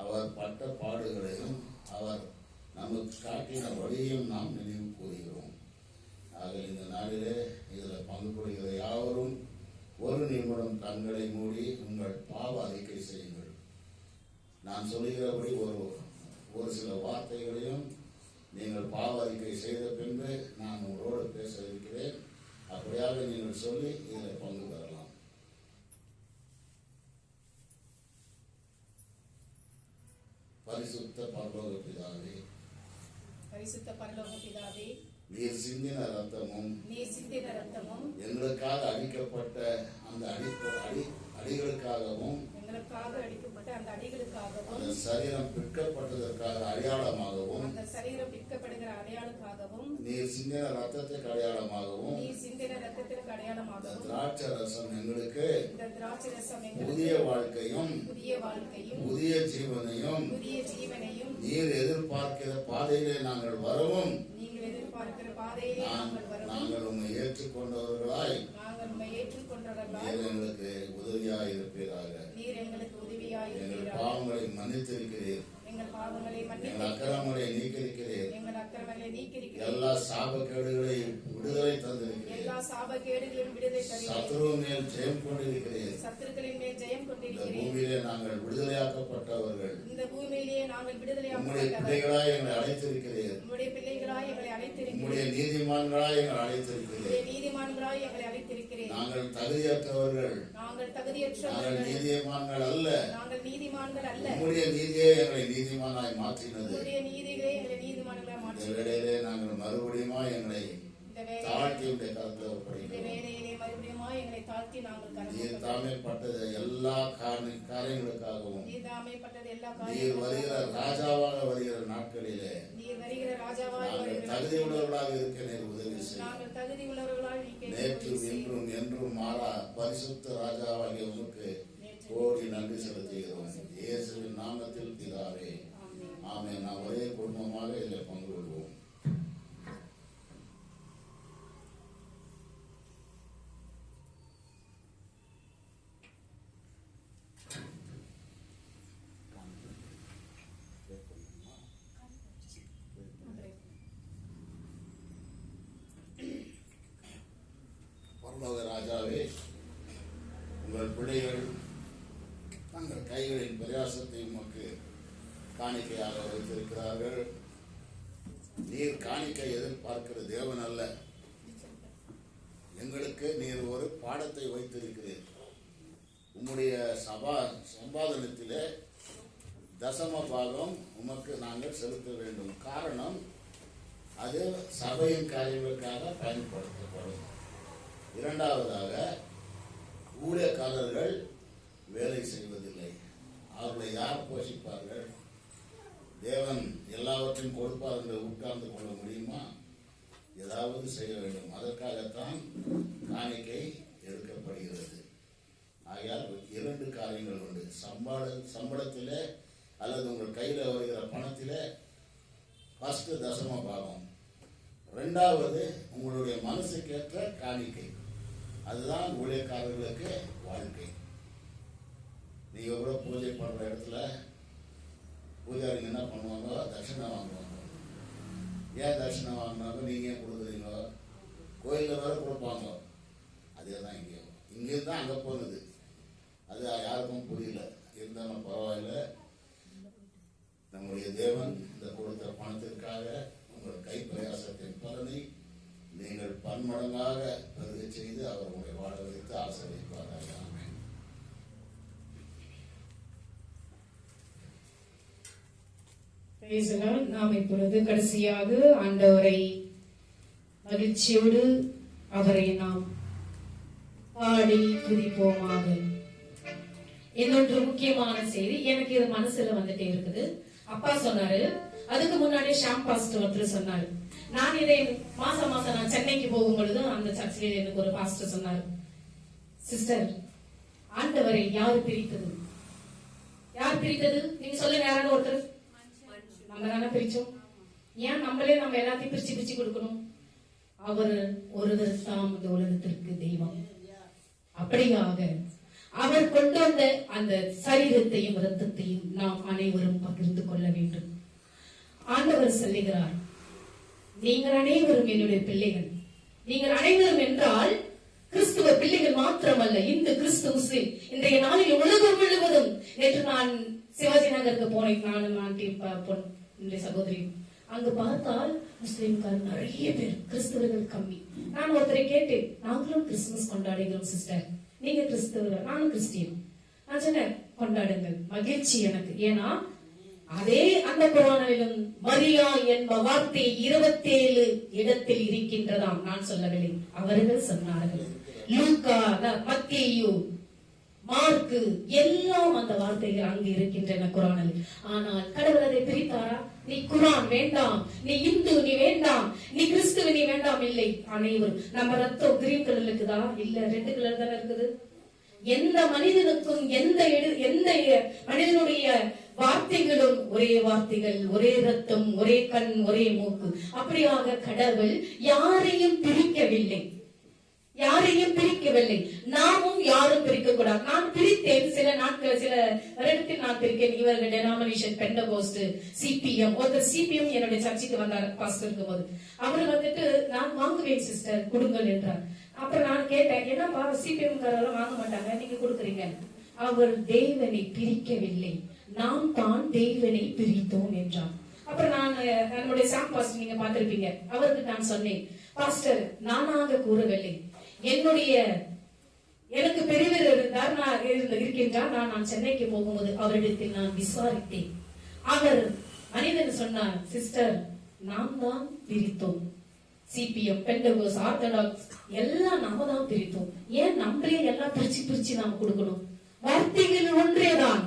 அவர் பட்ட பாடுகளையும் அவர் நமக்கு காட்டின வழியையும் நாம் நினைவு கூறுகிறோம். ஆக இந்த நாளிலே இதில் பங்கு கொள்கிற யாவரும் ஒரு நிமிடம் கண்களை மூடி உங்கள் பாவ அறிக்கை செய்யுங்கள். நான் சொல்லுகிறபடி ஒரு சில வார்த்தைகளையும் நீங்கள் பாவ அறிக்கை செய்த பின்பு நான் உங்களோடு பேச இருக்கிறேன். அப்படியாக நீங்கள் சொல்லி இதில் பங்கு பெறலாம். பரிசுத்த பரலோக பிதாவே, பரிசுத்த பரலோக பிதாவே, நீர் சிந்தின ரத்தமும் எங்களுக்காக அடிக்கப்பட்ட அந்த அடிகளுக்காகவும் எங்களுக்காக அடிக்கப்பட்ட அந்த அடிகளுக்காகவும் அந்த சரீரம் பிற்கப்பட்டதற்காக அடையாளமாகவும் அந்த சரீரம் பிற்கப்படுகிற அடையாளுக்காகவும் நீர் சிந்தின ரத்தத்துக்கு அடையாளமாகவும் நீ சிந்தின ரத்தத்திற்கு இந்த அடையாளமாகவும் திராட்சை ரசம் எங்களுக்கு இந்த திராட்சை ரசம் புதிய எங்களுக்கு வாழ்க்கையும் புதிய வாழ்க்கையும் புதிய ஜீவனையும் புதிய ஜீவனையும் நீர் எதிர்பார்க்கிற பாதையிலே நாங்கள் வரவும் நீங்கள் எதிர்பார்க்கிற பாதையிலே நாங்கள் வரவும் நாங்கள் உண்மை ஏற்றுக்கொண்டவர்களாய் நாங்கள் உம்மை ஏற்றுக்கொண்டவர்களாய் நீர் எங்களுக்கு உதவியாய் இருப்பீராக. நீர் எங்களுக்கு உதவியாய் எங்கள் இருக்கிறீர். பாவங்களை மன்னித்திருக்கிறீர், எங்கள் பாவங்களை எங்கள் மன்னித்து அக்கிரமங்களை நீக்கியிருக்கிறீர், எங்கள் அக்கிரமங்களை நீக்கியிருக்கிறீர். எல்லா சாபக்கேடுகளை விடுதலை தந்திருக்கிறீர், எல்லா சாபக்கேடுகளிலும் விடுதலை தருகிறீர். சத்ரு மேல் ஜெயம் கொண்டிருக்கிறீர். சத்துருக்களின் மேல் ஜெயம் இந்த கொண்டிருக்கிறீர். பூமியிலே நாங்கள் விடுதலையாக்கப்பட்டவர்கள், இந்த பூமியிலேயே நாங்கள் உம்முடைய விடுதலையாக்கப்பட்டவர்கள். பிள்ளைகளாய் எங்களை அழைத்திருக்கிறீர், உம்முடைய பிள்ளைகளாய் எங்களை அழைத்திருக்கிறீர். உம்முடைய நீதிமான்களாய் எங்களை அழைத்திருக்கிறீர். உம்முடைய நீதிமான்களாய் எங்களை அழைத்திருக்கிறீர். நாங்கள் தகுதியற்றவர்கள், நாங்கள் நாங்கள் தகுதியற்றவர்கள், நீதிமான்கள் அல்ல. நாங்கள் நீதிமான்கள் அல்ல. உம்முடைய நீதியே எங்களை நீதிமானாய் மாற்றினது. உம்முடைய நீதிகளே எங்களை நீதிமான்களாய் இந்த மாற்றி வேளையிலே நாங்கள் மறுபடியும் எங்களை இந்த வேளையிலே தாழ்த்தி உடைய கருத்தை இந்த ஒப்படைக்கிறோம். வேளையிலே மறுபடியும் எங்களை தாழ்த்தி நாங்கள் நீர் கருத்து தாமே பட்டது எல்லா காரியங்களுக்காகவும் நீர் தாமைப்பட்டது எல்லா நீர் வருகிற காரியங்களும் ராஜாவாக வருகிற நாட்களிலே நீர் வருகிற ராஜாவாய் நாங்கள் வருகிற தகுதி உள்ளவர்களாக இருக்க நீர் உதவி செய்யும். நாங்கள் தகுதி உள்ளவர்களாய் நேற்றும் இன்றும் என்றும் மாறா பரிசுத்த ராஜாவாகிய உமக்கு கோடி நன்றி செலுத்துகிறோம். இயேசுவின் நாமத்தில் பிதாவே, ஆமென். நாம் ஒரே குடும்பமாக இதில் பங்கு கொள்வோம். பரலோக ராஜாவே, உங்கள் பிள்ளைகள் தங்கள் கைகளின் பிரயாசத்தை உமக்கு காணிக்கையாக வைத்திருக்கிறார்கள். நீர் காணிக்கை எதிர்பார்க்கிற தேவன் அல்ல. எங்களுக்கு நீர் ஒரு பாடத்தை வைத்திருக்கிறீர். உம்முடைய சம்பாதனத்திலே தசம பாகம் உமக்கு நாங்கள் செலுத்த வேண்டும். காரணம், அது சபையின் காரியங்களுக்காக பயன்படுத்தப்படும். இரண்டாவதாக, ஊழியக்காரர்கள் வேலை செய்வதில்லை. அவர்களை யார் போஷிப்பார்கள்? தேவன் எல்லாவற்றையும் கொடுப்பார் என்று உட்கார்ந்து கொள்ள முடியுமா? ஏதாவது செய்ய வேண்டும். அதற்காகத்தான் காணிக்கை எடுக்கப்படுகிறது. ஆகையால் இரண்டு காரியங்கள் உண்டு. சம்பளத்திலே அல்லது உங்கள் கையில் வருகிற பணத்திலே ஃபர்ஸ்ட் தசம பாகம், ரெண்டாவது உங்களுடைய மனசுக்கேற்ற காணிக்கை. அதுதான் ஊழியக்காரர்களுக்கு வாழ்க்கை. நீங்க கூட பூஜை பண்ற இடத்துல பூஜாரிங்க என்ன பண்ணுவாங்க? தட்சிணை வாங்குவாங்க. ஏன் தட்சிணை வாங்கினாங்க? நீங்க ஏன் கொடுக்குறீங்க? கோயிலில் வேற கொடுப்பாங்க. அதே தான் இங்கேயும் தான் அங்கே போனது. அது யாருக்கும் புரியல. இருந்தாலும் பரவாயில்ல. நம்முடைய தேவன் இந்த கொடுத்த பணத்திற்காக உங்கள் கை பிரயாசத்தின் பலனை நீங்கள் பன்மடங்காக பெருக செய்து அவர் உங்களை வாழ வைத்து ஆசீர்வதிப்பார்கள். ஆமென். Praise the Lord. நாம் இப்பொழுது கடைசியாக ஆண்டவரை மகிழ்ச்சியோடு அவரை நாம் பாடி துதிப்போமாக. இன்னொன்று முக்கியமான செய்தி எனக்கு இது மனசுல வந்துட்டே இருக்குது. அப்பா சொன்னாரு, அதுக்கு முன்னாடி ஷாம் பாஸ்டர் ஒருத்தர் சொன்னாரு. நான் இதை மாசம் நான் சென்னைக்கு போகும் பொழுது அந்த சர்ச்சில் எனக்கு ஒரு பாஸ்டர் சொன்னாரு, சிஸ்டர், ஆண்டவரை யார் பிரித்தது? யார் பிரித்தது? நீங்க சொல்லுங்க. யாராவது ஒருத்தர். நம்ம தானே பிரிச்சோம். ஏன் நம்மளே நம்ம எல்லாத்தையும் பிரிச்சு பிரிச்சு கொடுக்கணும்? அவர் ஒருவர் தாம் இந்த உலகத்திற்கு தெய்வம். அப்படியாக அவர் கொண்டு வந்த அந்த சரீரத்தையும் இரத்தத்தையும் நாம் அனைவரும் பகிர்ந்து கொள்ள வேண்டும். ஆண்டவர் சொல்லுகிறார், நீங்கள் அனைவரும் என்னுடைய பிள்ளைகள். நீங்கள் அனைவரும் என்றால் கிறிஸ்துவ பிள்ளைகள் மாத்திரமல்ல, இந்த கிறிஸ்து முஸ்லிம் இன்றைய நாளில் உலகம் முழுவதும். நேற்று நான் சிவாஜி நகருக்கு போனேன். நானும் சகோதரி. அங்கு பார்த்தால் முஸ்லிம்கள் நிறைய பேர், கிறிஸ்தவர்கள் கம்மி. நான் ஒருத்தரை கேட்டேன், நாங்களும் கிறிஸ்துமஸ் கொண்டாடுகிறோம் சிஸ்டர், நீங்க கிறிஸ்தவர்கள், நானும் கிறிஸ்டியன். நான் சொன்னேன், கொண்டாடுங்கள், மகிழ்ச்சி எனக்கு. ஏன்னா அதே அந்த குர்ஆனிலும் மரியா என்ப வார்த்தை 27 இடத்தில் இருக்கின்றதாம். நான் சொல்லவில்லை, அவர்கள் சொன்னார்கள். லூக்கா, மத்தேயு, மார்க்கு எல்லாம் அந்த வார்த்தைகள் அங்கு இருக்கின்றன குரானில். ஆனால் கடவுள் அதை பிரித்தாரா? நீ குரான் வேண்டாம், நீ இந்து நீ வேண்டாம், நீ கிறிஸ்துவ நீ வேண்டாம், இல்லை. அனைவரும் நம்ம ரத்தம் கிரீன் கலர்ல இருக்குதா? இல்ல, ரெட் கலர் தானே இருக்குது. எந்த மனிதனுக்கும் எந்த மனிதனுடைய வார்த்தைகளும் ஒரே வார்த்தைகள், ஒரே ரத்தம், ஒரே கண், ஒரே மூக்கு. அப்படியாக கடவுள் யாரையும் பிரிக்கவில்லை, யாரையும் பிரிக்கவில்லை. நாமும் யாரும் பிரிக்க கூடாது. நான் பிரித்தேன் சில நாட்கள், சில வருடத்தில் நான் பிரித்தேன். இவர்கள் டெனாமினேஷன் பெண்டகோஸ்ட், சிபிஎம். ஒருத்தர் சிபிஎம் என்னுடைய சர்ச்சைக்கு வந்தார் பாஸ்டர் இருக்கும் போது. அவர் வந்துட்டு நான் வாங்குவேன் சிஸ்டர் கொடுங்கள் என்றார். அப்புறம் நான் கேட்டேன், என்னப்பா சிபிஎம் காரெல்லாம் வாங்க மாட்டாங்க, நீங்க கொடுக்குறீங்க. அவர் தேவனை பிரிக்கவில்லை, நாம் தான் தேவனை பிரித்தோம் என்றார். அப்புறம் நான் நம்முடைய சாம் பாஸ்டர் நீங்க பார்த்திருப்பீங்க, அவருக்கு நான் சொன்னேன், பாஸ்டர் நானாக கூறவில்லை, எனக்கு பெரியவர் இருந்தார், நான் இருக்கின்றார். நான் சென்னைக்கு போகும்போது அவரிடத்தில் நான் விசாரித்தேன். அவர் மனிதன் சொன்னார், சிஸ்டர் நாம் தான் பிரித்தோம், சிபிஎம், பெண்டகோஸ், ஆர்த்தடாக்ஸ் எல்லாம் நாம தான் பிரித்தோம். ஏன் நம்மளே எல்லாம் பிரிச்சு நாம கொடுக்கணும்? வார்த்தைகள் ஒன்றேதான்,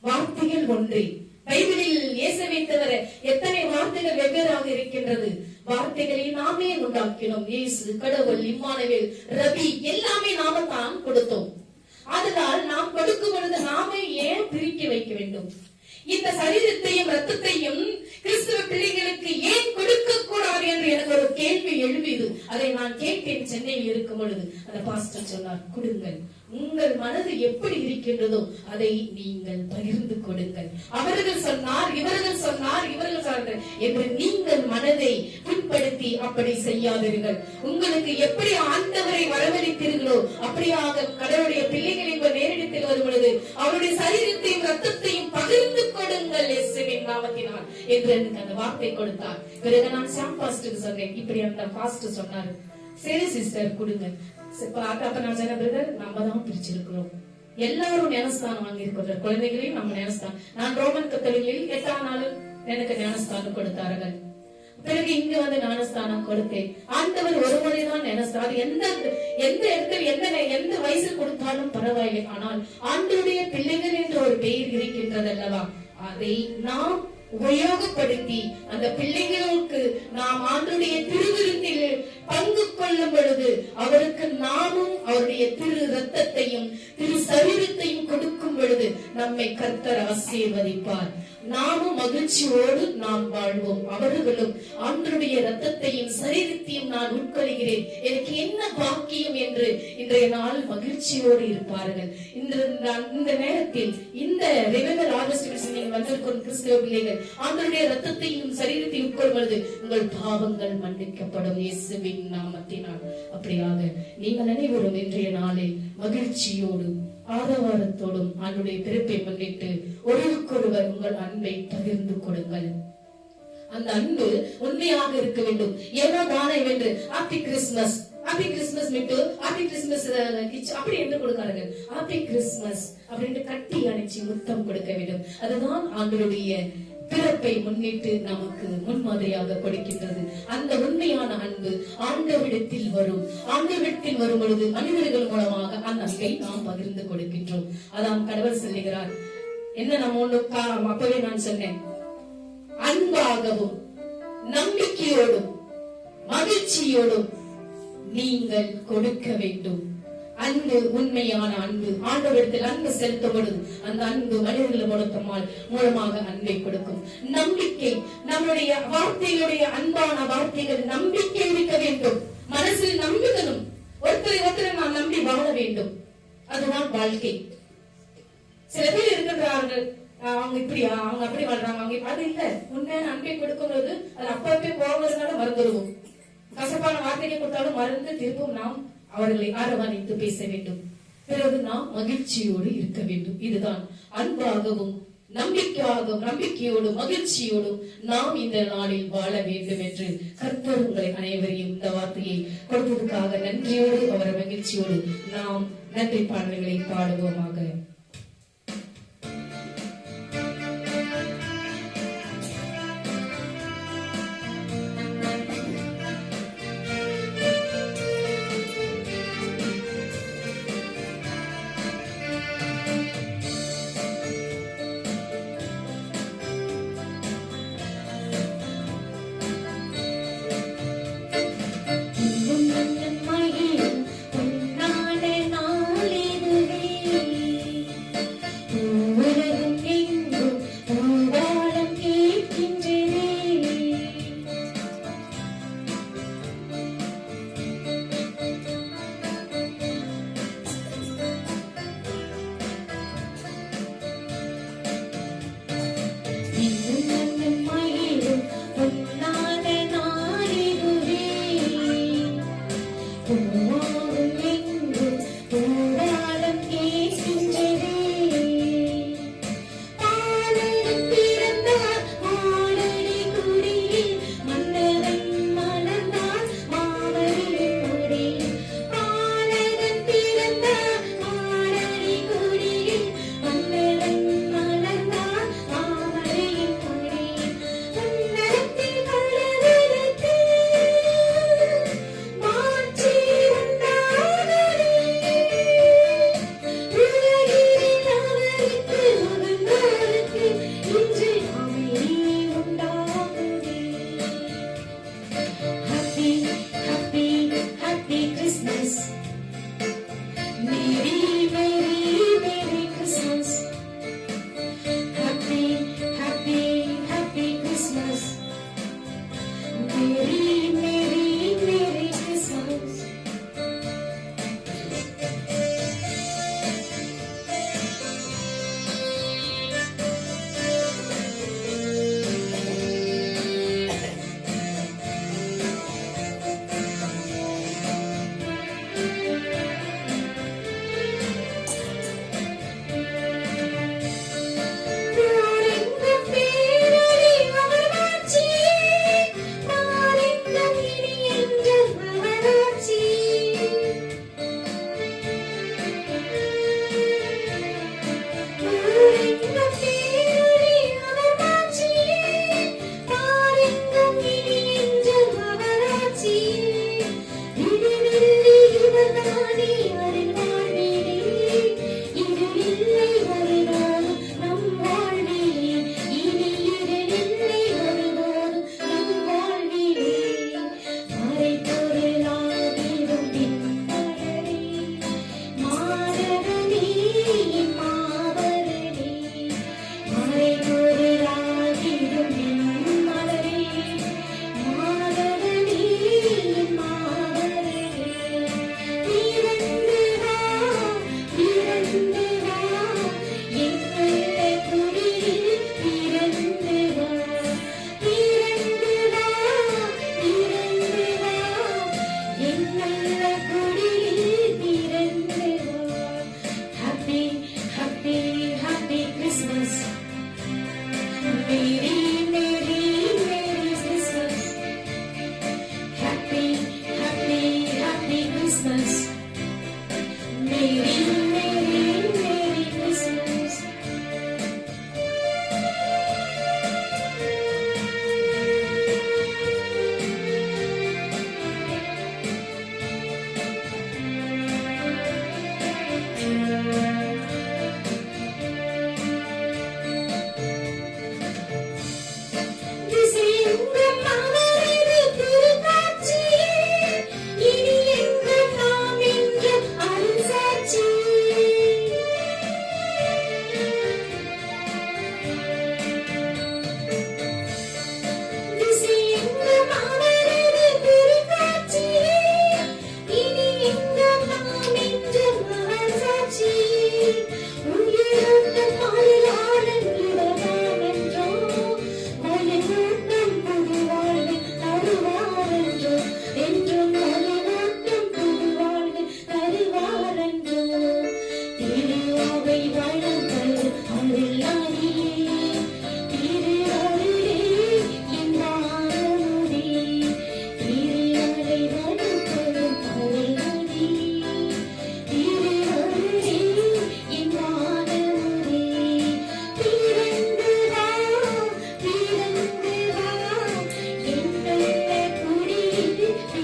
வார்த்தைகள் ஒன்றே. பைபிளில் இயேசுவை தவிர எத்தனை வார்த்தைகள் வெவ்வேறாக இருக்கின்றது. வார்த்தைகளை நாமே உண்டாக்கினோம். இயேசு, கடவுள், இம்மானுவேல், ரபி எல்லாமே நாம தான் கொடுத்தோம். அதனால் நாம் கொடுக்கும் பொழுது நாமே ஏன் பிரிக்க வைக்க வேண்டும்? இந்த சரீரத்தையும் ரத்தத்தையும் கிறிஸ்துவ பிள்ளைகளுக்கு ஏன் கொடுக்க கூடாது என்று எனக்கு ஒரு கேள்வி எழுப்பியது. அதை நான் கேட்டேன் சென்னையில் இருக்கும் பொழுது. அந்த பாஸ்டர் சொன்னார், கொடுங்கள், உங்கள் மனது எப்படி இருக்கின்றதோ அதை நீங்கள் பகிர்ந்து கொடுங்கள். அவர்கள் சொன்னார், இவர்கள் சொன்னார், இவர்கள் சொன்னார் என்று நீங்கள் மனதை புண்படுத்தி அப்படி செய்யாதீர்கள். உங்களுக்கு எப்படி ஆண்டவரை வரவழைத்தீர்களோ அப்படியாக கடவுளுடைய பிள்ளைகளை நேரிடத்தில் வரும் பொழுது அவருடைய சரீரத்தையும் ரத்தத்தையும் பகிர்ந்து கொடுங்கள் இயேசுவின் நாமத்தினால் என்று எனக்கு அந்த வார்த்தை கொடுத்தார். பிறகு நான் சாம் பாஸ்டருக்கு சொன்னேன், இப்படி அந்த பாஸ்டர் சொன்னாரு, சரி சிஸ்டர் கொடுங்க. அப்ப நான் சொன்ன பிரதர், நம்ம தான் பிரிச்சிருக்கிறோம், எல்லாரும் ஞானஸ்தானம் வாங்கி இருக்கிற குழந்தைகளையும் நம்ம ஞானஸ்தானம். நான் ரோமன் கத்தோலிகளில் 8ஆம் நாள் எனக்கு ஞானஸ்தானம் கொடுத்தார்கள். பிறகு இங்க வந்து ஞானஸ்தானம் கொடுத்தேன். ஆண்டவர் ஒரு முறைதான் ஞானஸ்தானம், எந்த இடத்தில் எந்த வயசில் கொடுத்தாலும் பரவாயில்லை. ஆனால் ஆண்டவருடைய பிள்ளைகள் என்ற ஒரு பெயர் இருக்கின்றது அல்லவா, அதை நாம் உபயோகப்படுத்தி அந்த பிள்ளைகளுக்கு நாம் ஆண்டவருடைய திருவிருந்தில் பங்கு கொள்ளும் பொழுது அவருக்கு நாமும் அவருடைய திரு ரத்தத்தையும் திரு சரீரத்தையும் கொடுக்கும் பொழுது நம்மை கர்த்தர் ஆசீர்வதிப்பார். நாமும் மகிழ்ச்சியோடு நாம் வாழ்வோம். அவர்களும் ஆண்டவருடைய ரத்தத்தையும் சரீரத்தையும் நான் உட்கொள்கிறேன், எனக்கு என்ன பாக்கியம் என்று இன்றைய நாள் மகிழ்ச்சியோடு இருப்பார்கள். இந்த நேரத்தில் இந்த ரிவைவல் ஆகஸ்ட் நீங்கள் வந்திருக்கும் கிறிஸ்தவ பிள்ளைகள் ஆண்டவருடைய ரத்தத்தையும் சரீரத்தையும் உட்கொள்வது உங்கள் பாவங்கள் மன்னிக்கப்படும் இயேசுவின் நாமத்தினால். அப்படியாக நீங்கள் அனைவரும் இன்றைய நாளில் மகிழ்ச்சியோடும் ஆரவாரத்தோடும் ஆண்டுடைய பிறப்பை முன்னிட்டு ஒருவருக்கொருவர் உங்கள் அன்பை பகிர்ந்து கொடுங்கள். அந்த அன்பு உண்மையாக இருக்க வேண்டும். ஏனோ தானே வென்று ஹாப்பி கிறிஸ்துமஸ், ஹாப்பி கிறிஸ்துமஸ் விட்டு ஹாப்பி கிறிஸ்துமஸ் அப்படி என்று கொடுக்கார்கள். ஹாப்பி கிறிஸ்துமஸ் அப்படின்னு கட்டி அணைச்சி முத்தம் கொடுக்க வேண்டும். அதுதான் ஆண்டவருடைய பிறப்பை முன்னிட்டு நமக்கு முன்மாதிரியாக கொடுக்கின்றது. அந்த உண்மையான அன்பு ஆண்டவரிடத்தில் வரும் பொழுது மனிதர்கள் மூலமாக அந்த அன்பை நாம் பகிர்ந்து கொடுக்கின்றோம். அதான் கடவுள் சொல்லுகிறார், என்ன நம்ம அப்பவே நான் சொன்னேன், அன்பாகவும் நம்பிக்கையோடும் மகிழ்ச்சியோடும் நீங்கள் கொடுக்க வேண்டும். அன்பு, உண்மையான அன்பு, ஆண்டவரிடத்தில் அன்பு செலுத்தும் பொழுது அந்த அன்பு மனிதர்கள் மூலமாக அன்பை கொடுக்கும். நம்பிக்கை, நம்மளுடைய வார்த்தைகளுடைய அன்பான வார்த்தைகள் நம்பிக்கை இருக்க வேண்டும். மனசில் நம்புதலும், ஒருத்தரை நான் நம்பி வாழ வேண்டும். அதுதான் வாழ்க்கை. சில பேர் இருக்கின்றார்கள், அவங்க இப்படியா, அவங்க அப்படி வாழ்றாங்க, அவங்க அது இல்ல. உண்மையான அன்பை கொடுக்கும் பொழுது அது அப்பப்பே போவதனால மறந்துடுவோம். கசப்பான வார்த்தையை கொடுத்தாலும் மறந்து திருப்பும் நாம் அவர்களை அரவணைத்து பேச வேண்டும். பிறகு நாம் மகிழ்ச்சியோடு இருக்க வேண்டும். இதுதான் அன்பாகவும் நம்பிக்கையோடும் மகிழ்ச்சியோடும் நாம் இந்த நாளில் வாழ வேண்டும் என்று கர்த்தர் உங்களை அனைவரையும் இந்த வார்த்தையை கொடுத்ததுக்காக நன்றியோடு அவர் மகிழ்ச்சியோடு நாம் நன்றி பாடல்களை பாடுவோமாக.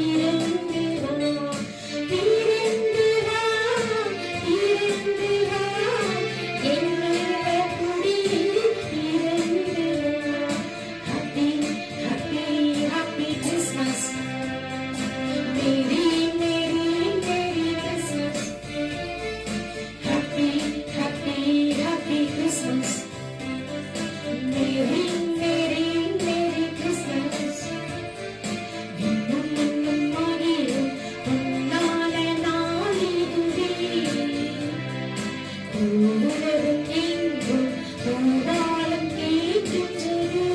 திறந்து வா, திறந்து வா, திறந்து வா, என்னுள்ள குடியில் திறந்து வா. Happy, happy, happy Christmas. Merry, merry, merry Christmas. Happy, happy, happy Christmas. Merry, merry, merry Christmas. இன்னும் இன்னும் மகிழும் பொன்னான நாளிதுவே. பூவுலகம் எங்கும் பூபாலம் கேட்கின்றதே.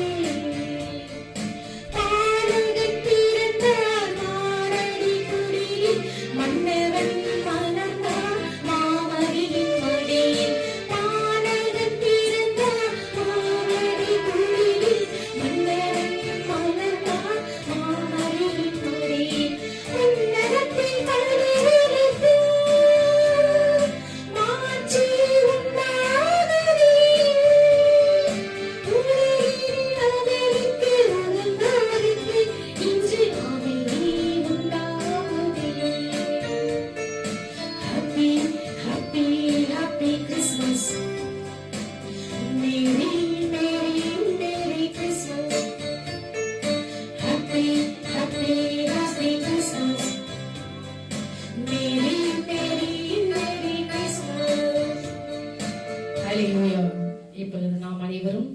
பாலகன் பிறந்தார் மாரடி குடியில், மன்னவன் மலர்ந்தார் மாமரியின் மடியில். பாலகன் பிறந்தார் மாரடி குடியில், மன்னவன் மலர்ந்தார் மாமரியின் மடியில். உன்னதத்தில் பரிவுரைத்து மாற்றி உண்டானதே. உலகின் அவருக்கு உகந்தோருக்கு இன்று அமைதி உண்டாகுதே. Happy, happy, happy Christmas. Merry, merry, merry Christmas. Happy, happy, happy Christmas. Merry, merry, merry Christmas. ஹல்லேலூயா. இப்பொழுது நாம் அனைவரும்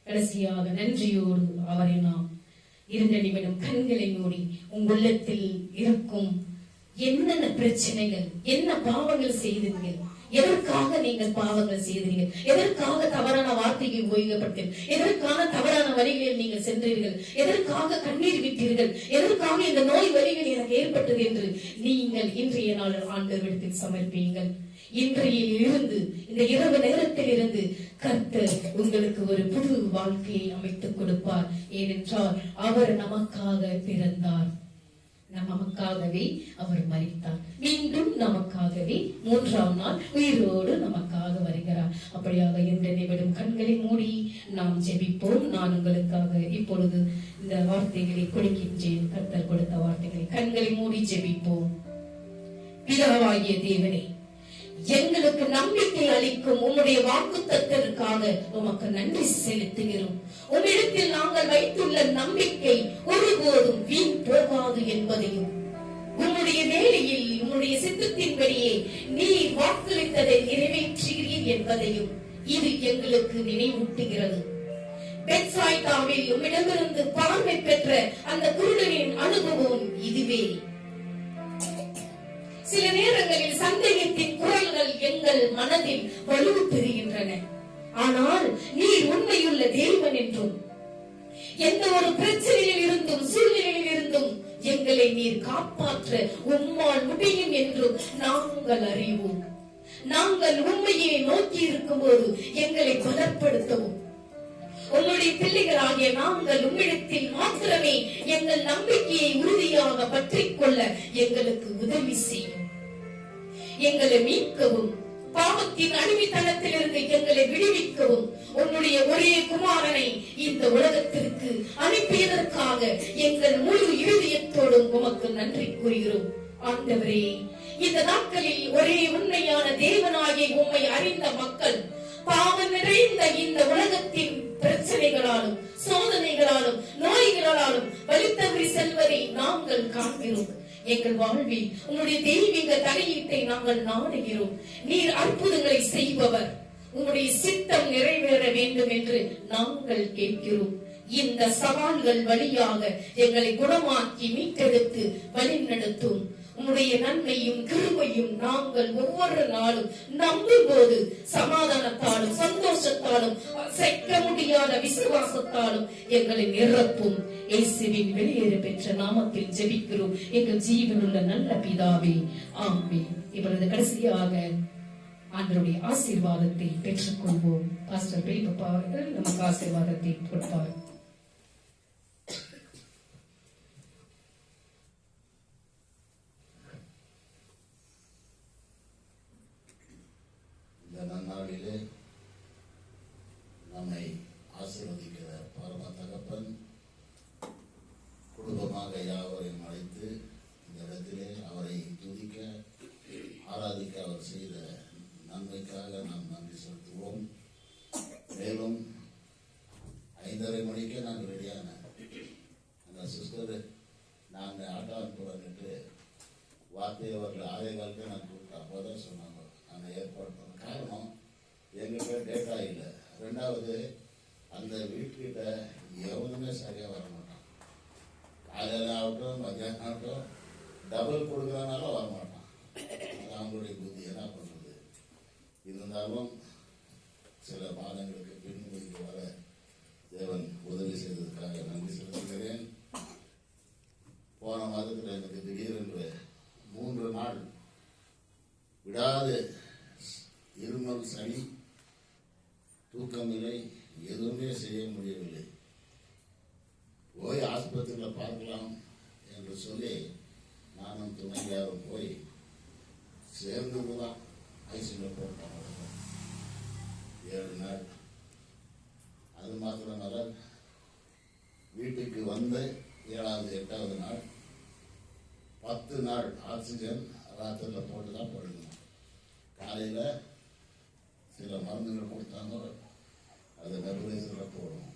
கடைசியாக நன்றியோடு அவரை நாம் 2 நிமிடம் கண்களை மூடி உங்கள் உள்ளத்தில் இருக்கும் என்னென்ன பிரச்சனைகள், என்ன பாவங்கள் செய்தீர்கள், எதற்காக நீங்கள் பாவங்கள் செய்தீர்கள், எதற்காக தவறான வார்த்தைகள் உபயோகப்பட்டீர்கள், எதற்கான தவறான வழிகளில் நீங்கள் சென்றீர்கள், எதற்காக கண்ணீர் விட்டீர்கள், எதற்காக இந்த நோய் வழிகள் எனக்கு ஏற்பட்டது என்று நீங்கள் இன்றைய நாள் ஆண்டவரிடத்தில் சமர்ப்பியுங்கள். இன்றையில் இருந்து, இந்த இரவு நேரத்தில் இருந்து கர்த்தர் உங்களுக்கு ஒரு புது வாழ்க்கையை அமைத்துக் கொடுப்பார். ஏனென்றால் அவர் நமக்காக பிறந்தார், நமக்காகவே அவர் மரித்தார், மீண்டும் நமக்காகவே 3ஆம் நாள் உயிரோடு நமக்காக வருகிறார். அப்படியாக இந்த நிமிடம் கண்களை மூடி நாம் ஜெபிப்போம். நான் உங்களுக்காக இப்பொழுது இந்த வார்த்தைகளை கொடுக்கின்றேன். கர்த்தர் கொடுத்த வார்த்தைகளை கண்களை மூடி ஜெபிப்போம். பிதாவாகிய தேவனே, எங்களுக்கு நம்பிக்கை அளிக்கும் உம்முடைய வாக்குத்தத்தத்திற்காக உமக்கு நன்றி செலுத்துகிறோம். உம்மிடத்தில் நாங்கள் வைத்துள்ள நம்பிக்கை ஒருபோதும் வீண் போகாது என்பதையும், உம்முடைய வேலையில் உம்முடைய சித்தத்தின்படியே நீர் வாக்களித்ததை நிறைவேற்றுகிறீர் என்பதையும் இது எங்களுக்கு நினைவூட்டுகிறது. பெத்சாய்தாவில் உம்மிடமிருந்து பார்வை பெற்ற அந்த குருடனின் அனுபவம் இதுவே. சில நேரங்களில் சந்தேகத்தின் குரல்கள் எங்கள் மனதில் வலு பெறுகின்றன. ஆனால் நீர் உண்மையுள்ள தேவன் என்றும், எந்த ஒரு பிரச்சனையில் இருந்தும் சூழ்நிலையில் இருந்தும் எங்களை நீர் காப்பாற்ற உம்மால் முடியும் என்றும் நாங்கள் அறிவோம். நாங்கள் உண்மையை நோக்கி இருக்கும் போது எங்களை பலப்படுத்தவும், உங்களுடைய பிள்ளைகளாகிய நாங்கள் உம்மிடத்தில் மாத்திரமே எங்கள் நம்பிக்கையை உறுதியாக பற்றிக் கொள்ள எங்களுக்கு உதவி செய்யும். எங்களை மீட்கவும், பாவத்தின் அடிமைத்தனத்திலிருந்து எங்களை விடுவிக்கவும் உன்னுடைய ஒரே குமாரனை இந்த உலகத்திற்கு அனுப்பியதற்காக எங்கள் முழு இருதயத்தோடும் உமக்கு நன்றி கூறுகிறோம். ஆண்டவரே, இந்த நாட்களில் ஒரே உண்மையான தேவனாகிய உம்மை அறிந்த மக்கள் பாவம் நிறைந்த இந்த உலகத்தின் பிரச்சனைகளாலும் சோதனைகளாலும் நோய்களாலும் வலித்தவறி செல்வதை நாங்கள் காண்கிறோம். எங்கள் வாழ்வில் உங்களுடைய தெய்வீக தலையீட்டை நாங்கள் நாடுகிறோம். நீர் அற்புதங்களை செய்பவர், உங்களுடைய சித்தம் நிறைவேற வேண்டும் என்று நாங்கள் கேட்கிறோம். இந்த சவால்கள் வழியாக எங்களை குணமாக்கி மீட்டெடுத்து வழிநடத்தும் உம்முடைய நன்மையும் கிருபையும் நாங்கள் ஒவ்வொரு நாளும் நம்பும் போது சமாதானத்தாலும் சந்தோஷத்தாலும் அசைக்க முடியாத விசுவாசத்தாலும் எங்களை நிரப்பும். இயேசுவின் வெளியேற பெற்ற நாமத்தில் ஜெபிக்கிறோம் எங்கள் ஜீவனுள்ள நல்ல பிதாவே, ஆமென். இப்பொழுது கடைசியாக ஆண்டவருடைய ஆசீர்வாதத்தை பெற்றுக்கொள்வோம். பாஸ்டர் பெரியப்பா அவர்கள் நமக்கு ஆசீர்வாதத்தை கொடுப்பார். இந்த நன்னாளிலே நம்மை ஆசீர்வதிக்கிற பரம தகப்பன் குடும்பமாக யாவரையும் அழைத்து வார்த்தையை அவர்கள் 6:15 நான் கூப்பிட்டேன். அப்போதான் சொன்னாங்க அந்த ஏற்பாடு பண்ண காரணம் எங்கிட்ட டேட்டா இல்லை. ரெண்டாவது அந்த வீட்டுக்கிட்ட எவனுமே சரியாக வர மாட்டான். காலையில் ஆகட்டும் மத்தியானம் ஆகட்டும் டபுள் கொடுக்குறதுனால வரமாட்டான். அது அவங்களுடைய புத்தி, என்ன பண்ணுறது. இருந்தாலும் சில மாதங்களுக்கு பின்புதிக்கு வர தேவன் உதவி செய்ததுக்காக நன்றி செலுத்துகிறேன். போன மாதத்தில் எனக்கு திடீரென்று 3 நாள் விடாது இருமல், சளி, தூக்கமில்லை, எதுவுமே செய்ய முடியவில்லை. போய் ஆஸ்பத்திரியில் பார்க்கலாம் என்று சொல்லி நானும் துணைவியாரும் போய் சேர்ந்து தான் ஐசியில் போட்டோம். 7 நாள். அது மாத்திரமல்ல, வீட்டுக்கு வந்து 7வது 8வது நாள் 10 நாள் ஆக்சிஜன் ராத்திரியில் போட்டு தான் படுக்கணும். காலையில் சில மருந்துகள் கொடுத்தாங்க, அதை நெபுலைசரில் போடணும்,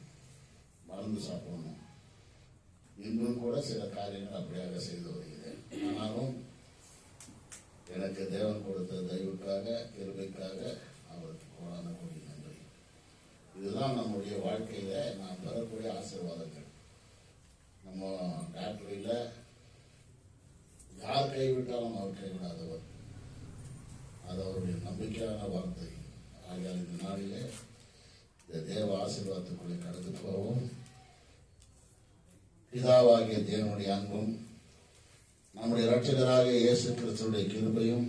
மருந்து சாப்பிடணும். இன்னும் கூட சில காரியங்கள் அப்படியாக செய்து வருகிறேன். ஆனாலும் எனக்கு தேவன் கொடுத்த தயவுக்காக, கிருபைக்காக அவருக்கு கோடான கோடி நன்றி. இதுதான் நம்முடைய வாழ்க்கையில நாம் பெறக்கூடிய ஆசீர்வாதங்கள். நம்ம டாக்டரில் யார் கைவிட்டாலும் அவர் கைவிடாதவர். அது அவருடைய நம்பிக்கையான வார்த்தை. ஆகையால் இந்த நாளிலே இந்த தேவ ஆசீர்வாதத்துக்குள்ளே கடந்து போவோம். பிதாவாகிய தேவனுடைய அன்பும் நம்முடைய இரட்சகராகிய இயேசு கிறிஸ்துவுடைய கிருபையும்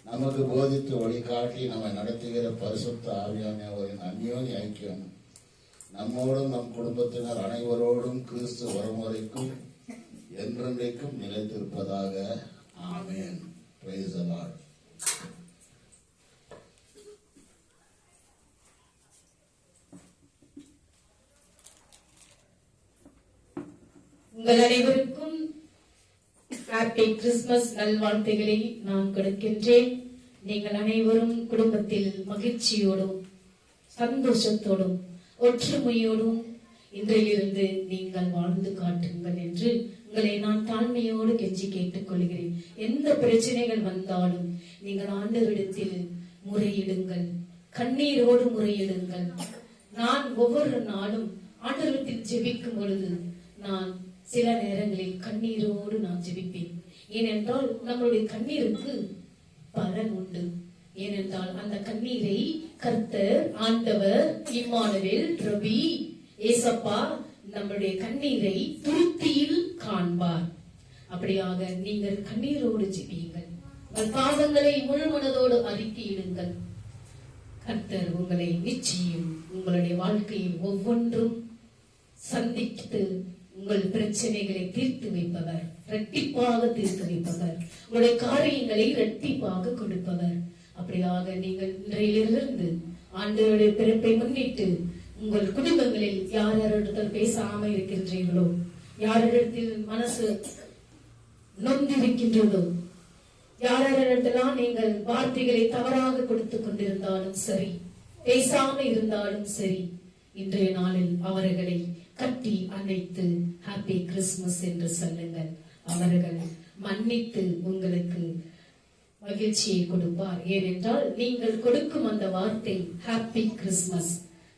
நமக்கு போதித்து வழிகாட்டி நம்மை நடத்துகிற பரிசுத்த ஆவியானவரின் அந்யோன்ய ஐக்கியம் நம்மோடும் நம் குடும்பத்தினர் அனைவரோடும் கிறிஸ்து வரும் வரைக்கும் என்றென்றைக்கும் நிலைத்திருப்பதாக. ஆமென். Praise the Lord. உங்கள் அனைவருக்கும் ஹாப்பி கிறிஸ்துமஸ் நல்வாழ்த்துக்களை நான் கொடுக்கின்றேன். நீங்கள் அனைவரும் குடும்பத்தில் மகிழ்ச்சியோடும் சந்தோஷத்தோடும் ஒற்றுமையோடும் இன்றிலிருந்து நீங்கள் வாழ்ந்து காட்டுங்கள் என்று உங்களை நான் தாழ்மையோடு கெஞ்சி கேட்டுக் கொள்கிறேன். எந்த பிரச்சனைகள் வந்தாலும் நீங்கள் ஆண்டவரிடத்தில் முறையிடுங்கள், கண்ணீரோடு முறையிடுங்கள். நான் ஒவ்வொரு நாளும் ஆண்டவரிடத்தில் ஜெபிக்கும் பொழுது நான் சில நேரங்களில் கண்ணீரோடு நான் ஜெபிப்பேன். ஏனென்றால் நம்மளுடைய கண்ணீருக்கு பலன் உண்டு. ஏனென்றால் அந்த கண்ணீரை கர்த்தர், ஆண்டவர், இம்மானுவேல், ரபி, ஏசப்பா நம்முடைய கண்ணீரை துருத்தியில் காண்பார். அப்படியாக நீங்கள் கண்ணீரோடு ஜெபியுங்கள். உங்கள் பாவங்களை முழு மனதோடு அறிக்கையிடுங்கள். கர்த்தர் உங்களை நிச்சயம் உங்களுடைய வாழ்க்கையில் ஒவ்வொன்றும் சந்தித்து உங்கள் பிரச்சனைகளை தீர்த்து வைப்பவர், இரட்டிப்பாக தீர்த்து வைப்பவர், உங்களுடைய காரியங்களை இரட்டிப்பாக கொடுப்பவர். அப்படியாக நீங்கள் இன்றையிலிருந்து ஆண்டவருடைய பிறப்பை முன்னிட்டு உங்கள் குடும்பங்களில் யார் யாரிடத்தில் பேசாம இருக்கின்றீர்களோ, யாரிடத்தில் மனசு நொந்திருக்கின்றதோ, யாரிடத்திலாம் நீங்கள் வார்த்தைகளை தவறாக கொடுத்து கொண்டிருந்தாலும் சரி, பேசாம இருந்தாலும் சரி, இன்றைய நாளில் அவர்களை கட்டி அணைத்து ஹாப்பி கிறிஸ்துமஸ் என்று சொல்லுங்கள். அவர்கள் மன்னித்து உங்களுக்கு மகிழ்ச்சியை கொடுப்பார். ஏனென்றால் நீங்கள் கொடுக்கும் அந்த வார்த்தை ஹாப்பி கிறிஸ்துமஸ்.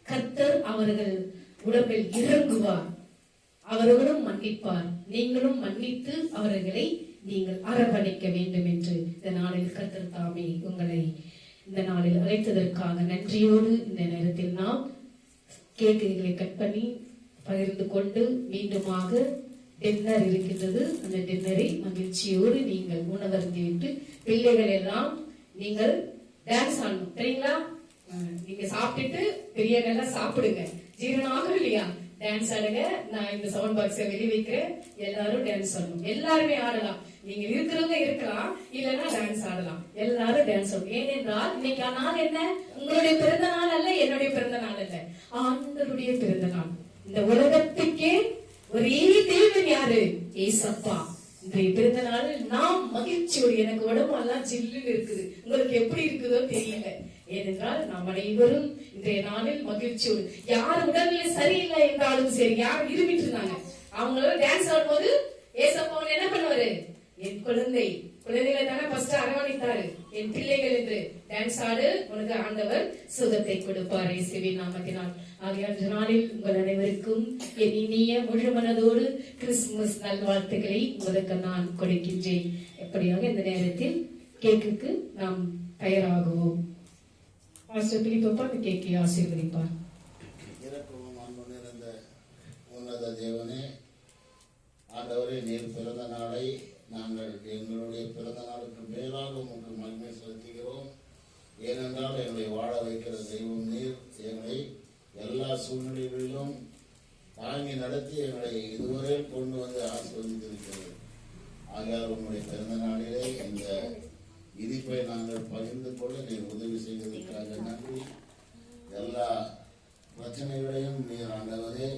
கர்த்தர் அவர்கள் உடம்பில் இறங்குவார், அவர்களும் மன்னிப்பார். நீங்களும் மன்னித்து அவர்களை நீங்கள் அரவணைக்க வேண்டும் என்று இந்த நாளில் கர்த்தர் தாமே உங்களை இந்த நாளில் அழைத்ததற்காக நன்றியோடு இந்த நேரத்தில் நாம் கேக்குகளை கட் பண்ணி பகிர்ந்து கொண்டு மீண்டுமாக டின்னர் இருக்கின்றது. அந்த டின்னரை மகிழ்ச்சியோடு நீங்கள் உணவருந்திவிட்டு பிள்ளைகள் எல்லாம் நீங்கள் டான்ஸ் ஆடணும். சரிங்களா? நீங்க சாப்பிட்டுட்டு பெரியவங்க எல்லாம் சாப்பிடுங்க. ஜீரணம் ஆகும் இல்லையா? டான்ஸ் ஆடுங்க. நான் இந்த சவுண்ட் பாக்ஸை வெளியே வைக்கிறேன். எல்லாரும் டான்ஸ் ஆடணும். எல்லாருமே ஆடலாம். நீங்க இருக்கிறவங்க இருக்கலாம், இல்லைன்னா டான்ஸ் ஆடலாம். எல்லாரும் டான்ஸ் ஆடணும். ஏனென்றால் இன்னைக்கு நாள் என்ன? உங்களுடைய பிறந்த நாள் அல்ல, என்னுடைய பிறந்த நாள் அல்ல, ஆண்டவருடைய பிறந்த நாள். இந்த உலகத்துக்கே ஒரே தேவன் யாரு? ஏசப்பா. இன்றைய பிறந்த நாளில் நாம் மகிழ்ச்சியோடு, எனக்கு உடம்பு எல்லாம் ஜில்லுன்னு இருக்குது, உங்களுக்கு எப்படி இருக்குதோ தெரியல. ஏனென்றால் நாம் அனைவரும் இன்றைய நாளில் மகிழ்ச்சியோடு, யார் உடல்நிலை சரியில்லை என்றாலும் சரி, யார் இருமிட்டு இருந்தாங்க, அவங்களால டான்ஸ் ஆடும்போது ஏசப்பா என்ன பண்ணுவாரு? குழந்தைகளை தானே ஃபர்ஸ்ட் அரவணைத்தாரு. என் பிள்ளைகள் என்று டான்ஸ் ஆடு, உனக்கு ஆண்டவர் சுகத்தை கொடுப்பார் இயேசுவின் நாமத்தினால். ஆகையால் இந்த நாளில் உங்கள் அனைவருக்கும் என் இனிய முழு மனதோடு கிறிஸ்துமஸ் நல்வாழ்த்துக்களை உங்களுக்கு நான் கொடுக்கின்றேன். எப்படியாக இந்த நேரத்தில் கேக்குக்கு நாம் தயாராகுவோம். மாஸ்டர் பிலிப்பப்பா அந்த கேக்கை ஆசீர்வதிப்பார். இறக்கவும் அன்பு நிறைந்த உன்னத தேவனே, ஆண்டவரே, நீர் பிறந்த நாளை நாங்கள் எங்களுடைய பிறந்த நாளுக்கு மேலாக உங்களுக்கு மகிமை செலுத்துகிறோம். ஏனென்றால் எங்களை வாழ வைக்கிற தெய்வம் நீர். எங்களை எல்லா சூழ்நிலைகளிலும் தாங்கி நடத்தி எங்களை இதுவரை கொண்டு வந்து ஆசிர்வதித்திருக்கிறது. ஆகையால் உங்களுடைய பிறந்த நாளிலே இந்த இனிப்பை நாங்கள் பகிர்ந்து கொள்ள நீர் உதவி செய்வதற்காக நன்றி. எல்லா பிரச்சனைகளையும் நீர் ஆண்டவரே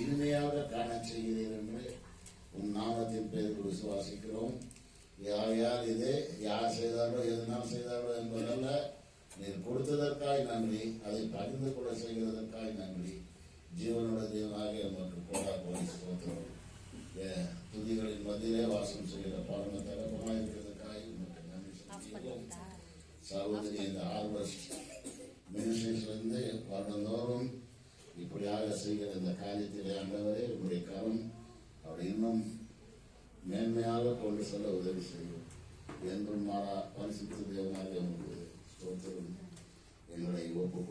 இனிமையாக காண செய்கிறீர் என்று உன் நாமத்தின் பெயருக்கு விசுவாசிக்கிறோம். யார் யார் இது யார் செய்தாரோ எதனால் செய்தாரோ என்பதல்ல, நீர் கொடுத்ததற்காய் நன்றி, அதை பகிர்ந்து கொள்ள செய்கிறதற்காய் நன்றி. ஜீவனோட தேவனாக நமக்கு கோடா கோடி ஸ்தோத்திரம். துதிகளின் மத்தியிலே வாசம் செய்கிற பாருங்க தகப்பமாக இருக்கிறதுக்காய் நமக்கு நன்றி செலுத்துகிறோம். சகோதரி இந்த ஹார்வெஸ்ட் மினிஸ்ட்ரியிலிருந்து வருடந்தோறும் இப்படியாக செய்கிற இந்த காரியத்திலே ஆண்டவரே உங்களுடைய கரம் அவர் இன்னும் மேன்மையாக கொண்டு செல்ல உதவி செய்யும். என்றும் மாறா பரிசுத்த தேவனாக உங்களுக்கு ஸ்தோத்திரம். எங்களை ஒப்பு